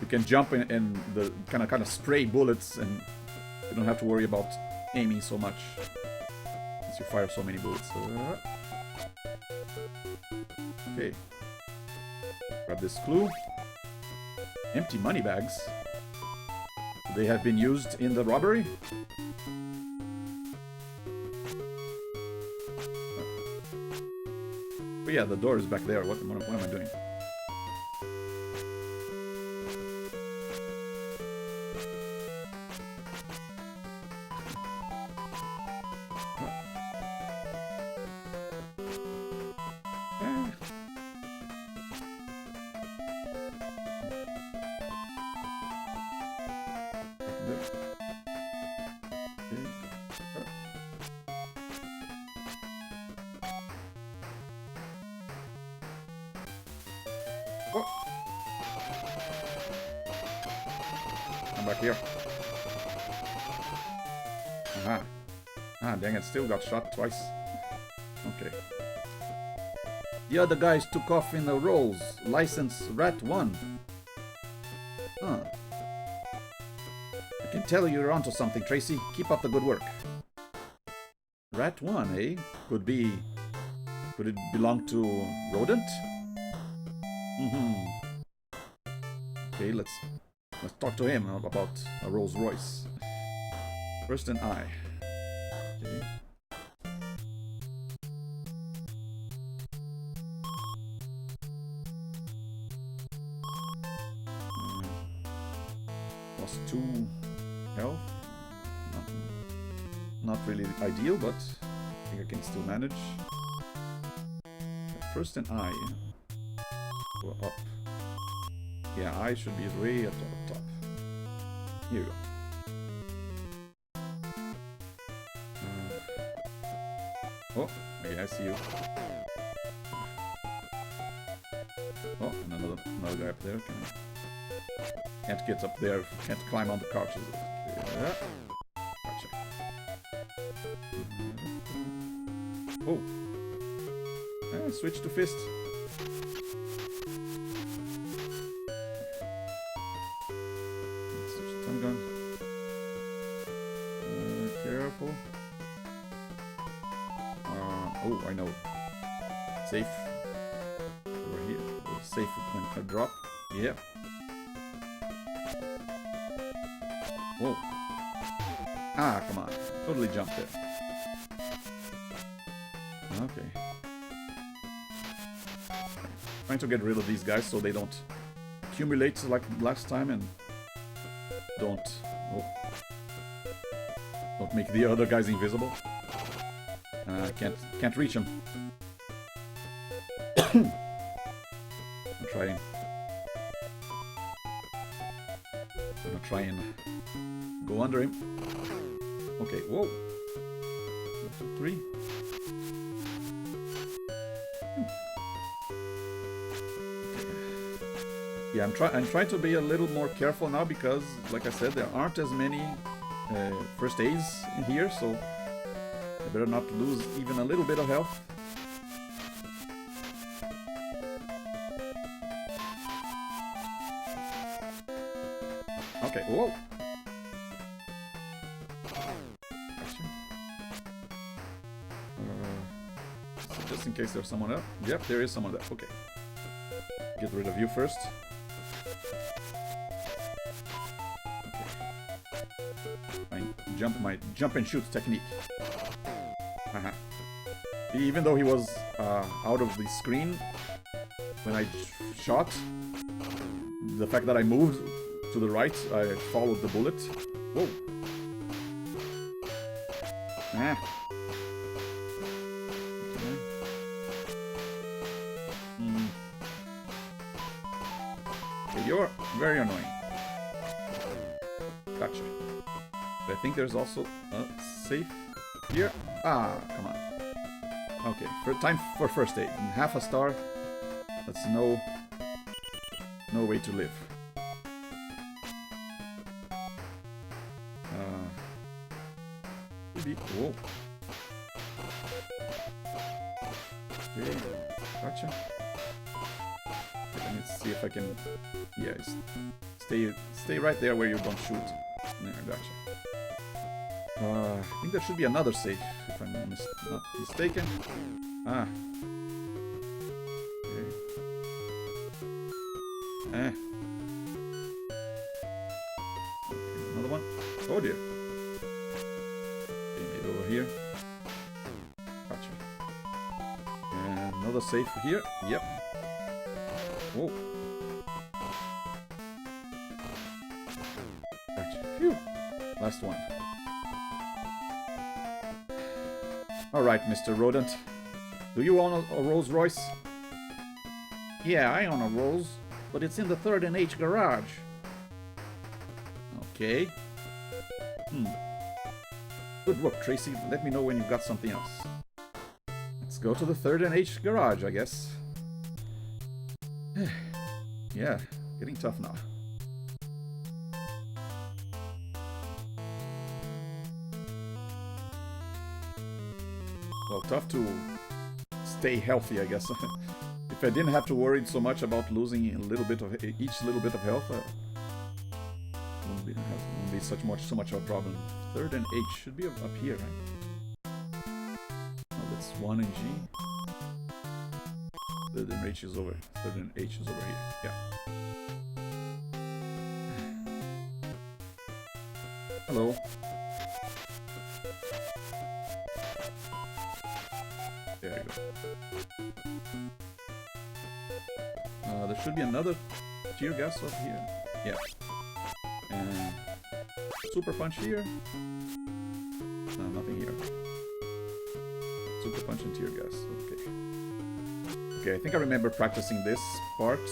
You can jump and the kind of spray bullets and you don't have to worry about aiming so much. Since you fire so many bullets. Okay. Grab this clue. Empty money bags. They have been used in the robbery. Oh yeah, the door is back there. What am I doing? Come back here. Aha. Ah, dang it, still got shot twice. Okay. The other guys took off in the rolls. License Rat 1. Huh. I can tell you're onto something, Tracy. Keep up the good work. Rat 1, eh? Could it belong to Rodent? Okay, let's talk to him about a Rolls Royce. First an eye. Okay. Lost 2 health. Not really ideal, but I think I can still manage. First an eye. Go up. Yeah, eye should be way up top. Here you go. Oh, okay, I see you. Oh, and another guy up there. Can't get up there. Can't climb on the couches. Yeah. Gotcha. Oh. Yeah, switch to fist. Switch to stun gun. Careful. Oh, I know. Safe. Over here. Safe when I drop. Yep. Whoa. Ah, come on. Totally jumped there. Okay. Trying to get rid of these guys so they don't accumulate like last time and don't make the other guys invisible. Can't reach him. I'm trying. I'm gonna try and go under him. Okay, whoa. 1, 2, 3. Yeah, I'm trying to be a little more careful now because, like I said, there aren't as many first aids in here, so I better not lose even a little bit of health. Okay, whoa! So just in case there's someone else. Yep, there is someone there. Okay. Get rid of you first. My jump and shoot technique. Haha. Even though he was out of the screen when I shot, the fact that I moved to the right, I followed the bullet. Whoa. Ah. Okay. Okay, you're very annoying. Gotcha. I think there's also a safe here. Ah, come on. Okay, time for first aid. And half a star. That's no way to live. Whoa. Okay, gotcha. Okay, let me see if I can. Yeah, stay right there where you don't shoot. There, gotcha. I think there should be another safe, if I'm not mistaken. Ah. Okay. Okay, another one. Oh dear. Okay, maybe over here. Gotcha. And another safe here. Yep. Whoa. Gotcha. Phew. Last one. Alright, Mr. Rodent. Do you own a Rolls Royce? Yeah, I own a Rolls, but it's in the 3rd and H garage. Okay. Good work, Tracy. Let me know when you've got something else. Let's go to the 3rd and H garage, I guess. Yeah, getting tough now. Well, tough to stay healthy, I guess. If I didn't have to worry so much about losing a little bit of each little bit of health, wouldn't be so much of a problem. 3rd and H should be up here, right? Oh, that's 1 and G. 3rd and H is over. 3rd and H is over here. Yeah. Hello. There you go. There should be another tear gas up here. Yeah. And super punch here. Nothing here. Super punch and tear gas. Okay. Okay, I think I remember practicing this part.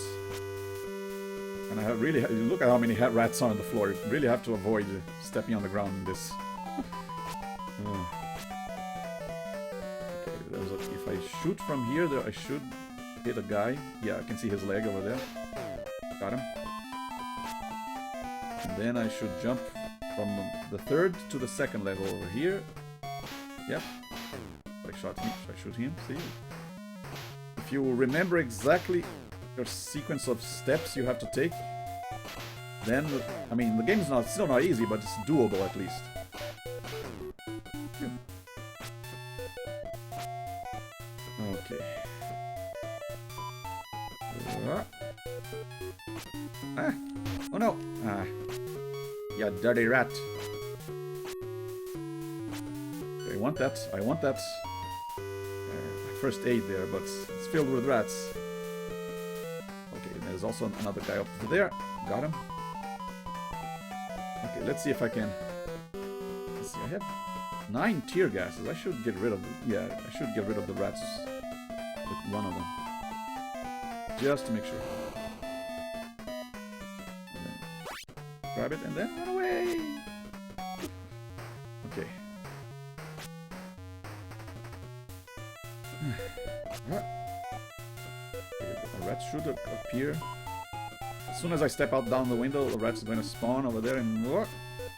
And I have really look at how many rats are on the floor. You really have to avoid stepping on the ground in this. If I shoot from here, I should hit a guy. Yeah, I can see his leg over there. Got him. And then I should jump from the 3rd to the 2nd level over here. Yep. I shoot him. See? If you remember exactly your sequence of steps you have to take, then, I mean, the game is still not easy, but it's doable at least. Okay. Oh no! Yeah, dirty rat. Okay, I want that. First aid there, but it's filled with rats. Okay, there's also another guy up there. Got him. Okay, let's see if I can. Let's see, I have 9 tear gases. I should get rid of them. Yeah, I should get rid of the rats with one of them. Just to make sure. Grab it and then run away! Okay. A rat should appear. As soon as I step out down the window, a rat's going to spawn over there and... There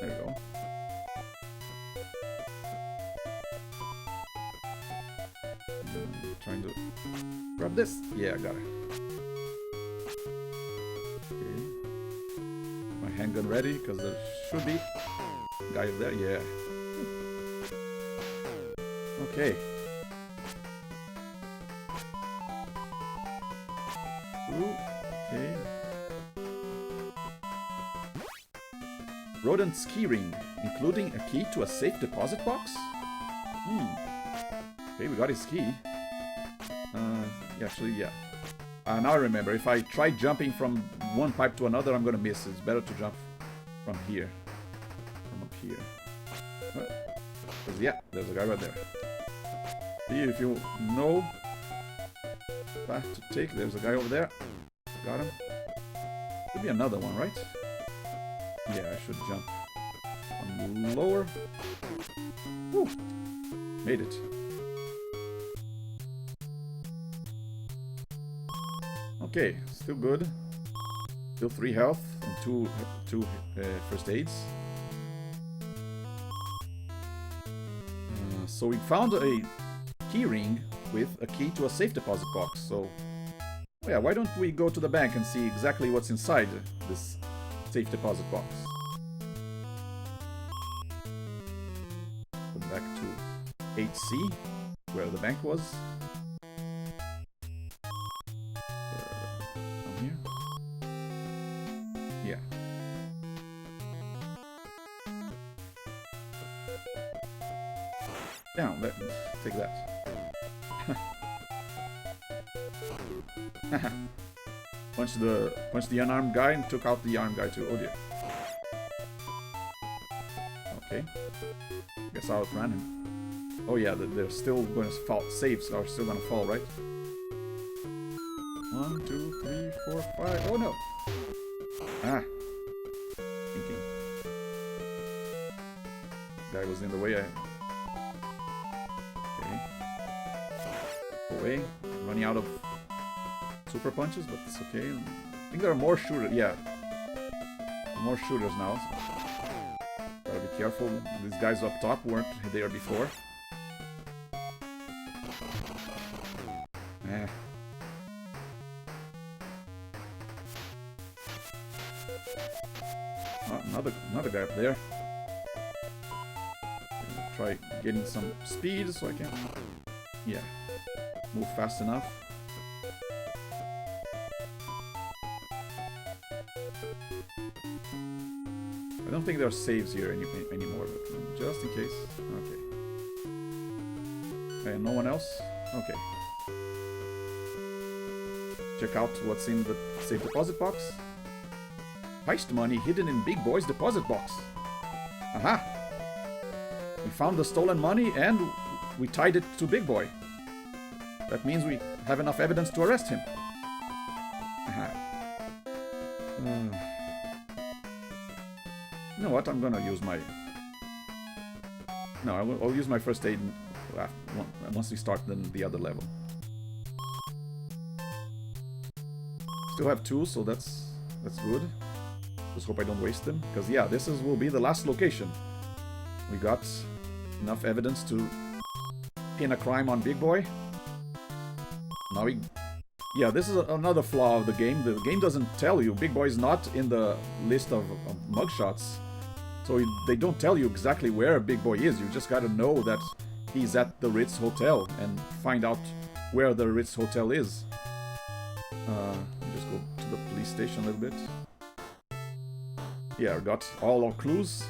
you go. I'm trying to grab this. Yeah, I got it. Okay. My handgun ready, because there should be a guy over there. Yeah. Okay. Okay. Rodent's key ring, including a key to a safe deposit box? Okay, we got his key. Actually, yeah. Now I remember, if I try jumping from one pipe to another, I'm gonna miss. It's better to jump from here. From up here. Yeah, there's a guy right there. See, if you know path to take, there's a guy over there. Got him. Should be another one, right? Yeah, I should jump from lower. Woo! Made it. Okay, still good. Still 3 health and 2 first aids. So we found a key ring with a key to a safe deposit box. So yeah, why don't we go to the bank and see exactly what's inside this safe deposit box? Go back to 8C, where the bank was. Down here. Yeah. Down, take that. Punch the unarmed guy and took out the armed guy too. Oh dear. Okay. Guess I'll outrun him. Oh yeah, they're still going to fall. Saves are still going to fall, right? 1, 2, 3, 4, 5. Oh no. Ah. Thinking. Guy was in the way. Okay. Away. Running out of super punches, but it's okay. I think there are more shooters. Yeah. More shooters now. So gotta be careful. These guys up top weren't there before. Eh. Oh, another guy up there. Try getting some speed so I can, yeah, move fast enough. I don't think there are saves here anymore, but just in case. Okay. Okay, no one else? Okay. Check out what's in the safe deposit box. Heist money hidden in Big Boy's deposit box. Aha! We found the stolen money and we tied it to Big Boy. That means we have enough evidence to arrest him. Aha. You know what? I'm gonna use my... No, I'll use my first aid once we start the other level. Still have 2, so that's good. Just hope I don't waste them, because yeah, this will be the last location. We got enough evidence to pin a crime on Big Boy. Now yeah, this is another flaw of the game. The game doesn't tell you. Big Boy is not in the list of mugshots, so they don't tell you exactly where Big Boy is. You just gotta know that he's at the Ritz Hotel and find out where the Ritz Hotel is. Just go to the police station a little bit. Yeah, we got all our clues.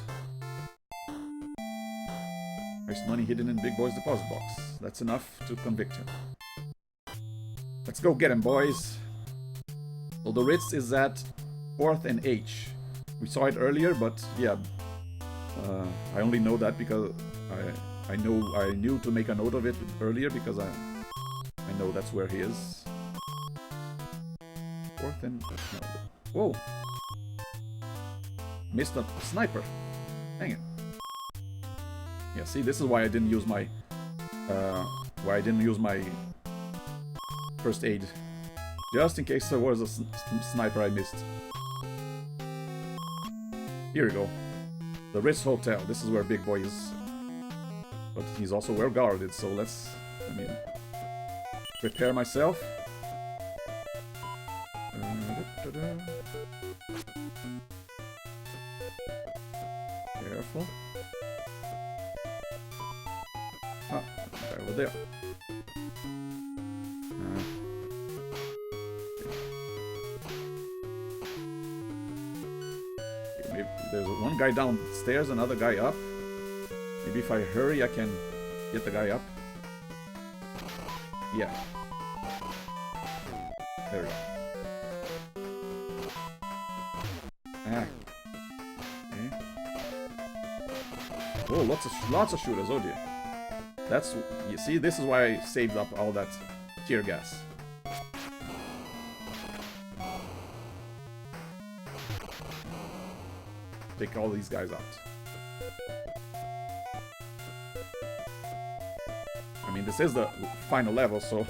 There's money hidden in Big Boy's deposit box. That's enough to convict him. Let's go get him, boys. So the Ritz is at 4th and H. We saw it earlier, but yeah, I only know that because I knew to make a note of it earlier because I know that's where he is. 4th and no. Whoa! Missed a sniper. Dang it. Yeah, see, this is why I didn't use my first aid, just in case there was a sniper I missed. Here we go. The Ritz Hotel. This is where Big Boy is, but he's also well guarded. So let's, prepare myself. Careful. Ah, okay, over there. Okay, maybe there's one guy downstairs, another guy up. Maybe if I hurry, I can get the guy up. Yeah. There we go. Ah. Okay. Oh, lots of shooters. Oh dear. That's, you see, this is why I saved up all that tear gas. Take all these guys out. I mean, this is the final level, so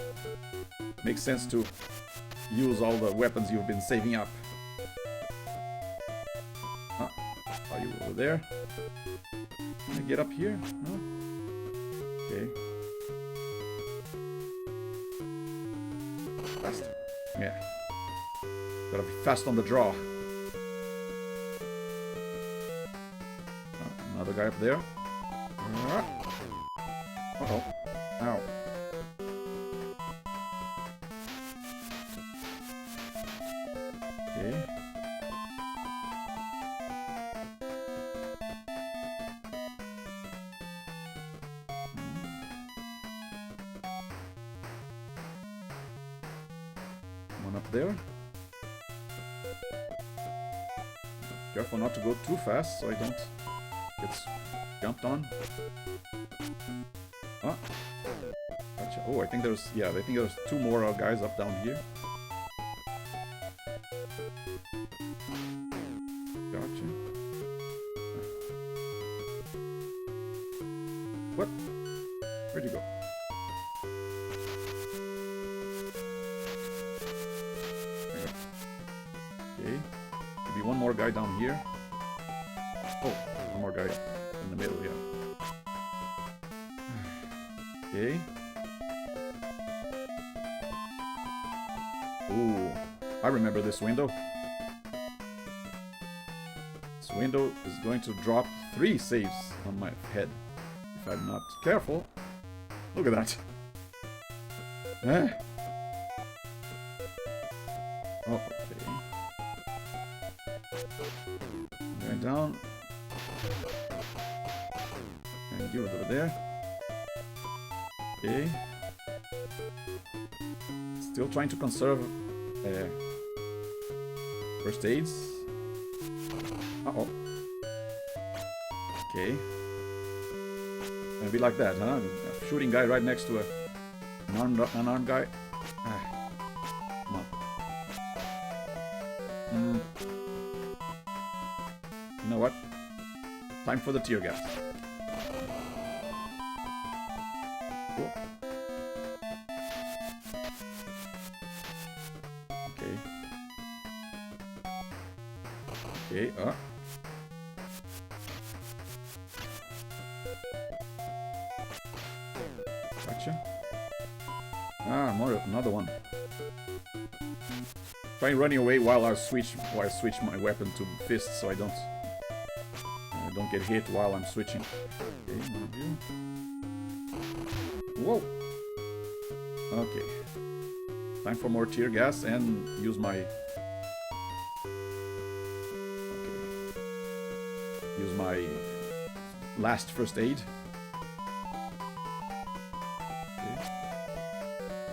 makes sense to use all the weapons you've been saving up. Are you over there? Can I get up here? No? Okay. Fast. Yeah. Gotta be fast on the draw. Another guy up there. Uh-oh. Ow. Okay. One up there. Careful not to go too fast so I don't get jumped on. Ah. Gotcha. Oh, I think there's two more guys up down here. Gotcha. What? Where'd you go? Okay. Maybe one more guy down here. Oh, one more guy in the middle, yeah. Okay. Ooh, I remember this window. This window is going to drop 3 saves on my head if I'm not careful. Look at that. Eh? Oh, okay. Going down. And you over there. Okay. Still trying to conserve first aids. Uh-oh. Okay. Gonna be like that, huh? A shooting guy right next to an unarmed guy. Ah. Come on. You know what? Time for the tear gas. Cool. Okay. Okay, Gotcha. Ah, another one. Try running away while I switch my weapon to fists so I don't get hit while I'm switching. Okay, one of you. Whoa! Okay. Time for more tear gas and use my... Okay. Use my last first aid.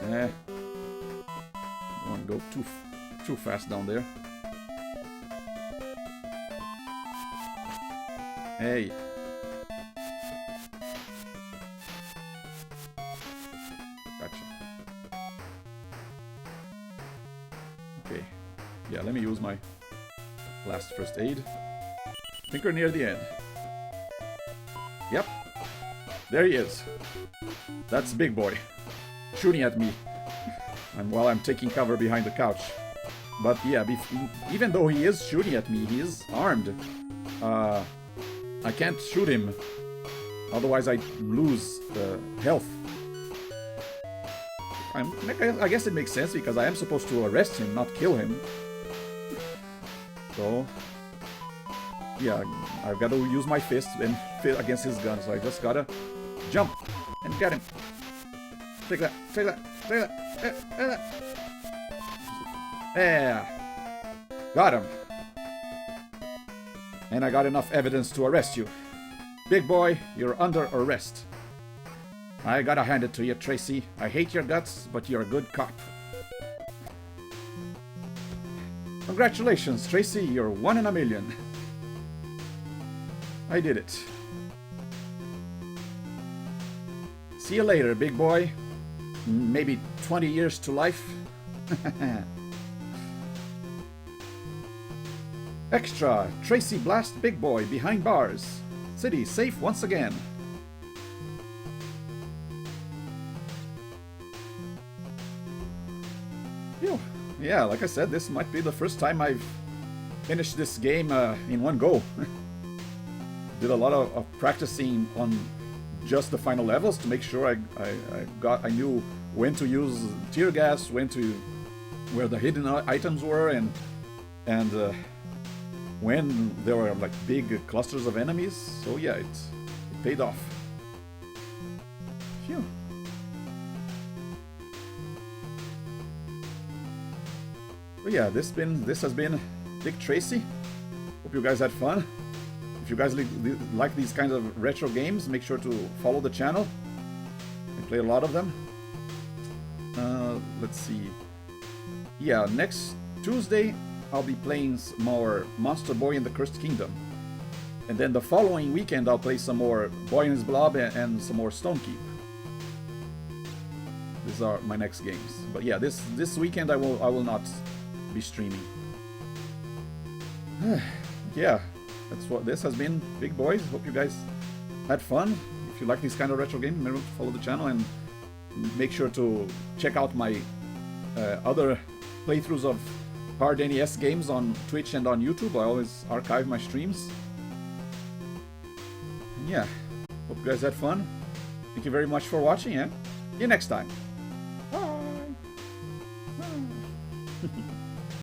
Okay. Don't want to go too fast down there. Hey. Gotcha. Okay. Yeah, let me use my last first aid. I think we're near the end. Yep. There he is. That's Big Boy. Shooting at me. And while I'm taking cover behind the couch. But yeah, even though he is shooting at me, he is armed. I can't shoot him, otherwise I lose health. I guess it makes sense because I am supposed to arrest him, not kill him. So, yeah, I've got to use my fist and against his gun, so I just gotta jump and get him. Take that, take that, take that. Yeah, got him. And I got enough evidence to arrest you. Big Boy, you're under arrest. I gotta hand it to you, Tracy. I hate your guts, but you're a good cop. Congratulations, Tracy. You're 1 in a million. I did it. See you later, Big Boy. Maybe 20 years to life. Extra! Tracy blasts Big Boy behind bars. City safe once again. Phew. yeah, like I said, this might be the first time I've finished this game in one go. Did a lot of practicing on just the final levels to make sure I knew when to use tear gas, where the hidden items were, and when there were like big clusters of enemies. So yeah, it paid off. Phew. But yeah, this has been Dick Tracy. Hope you guys had fun. If you guys like these kinds of retro games, make sure to follow the channel. I play a lot of them. Let's see. Yeah, next Tuesday I'll be playing more Monster Boy in the Cursed Kingdom. And then the following weekend I'll play some more Boy and His Blob and some more Stone Keep. These are my next games. But yeah, this weekend I will not be streaming. Yeah, that's what this has been, big boys. Hope you guys had fun. If you like these kind of retro games, remember to follow the channel and make sure to check out my other playthroughs of hard NES games on Twitch and on YouTube. I always archive my streams. And yeah, hope you guys had fun. Thank you very much for watching, and see you next time. Bye. Bye.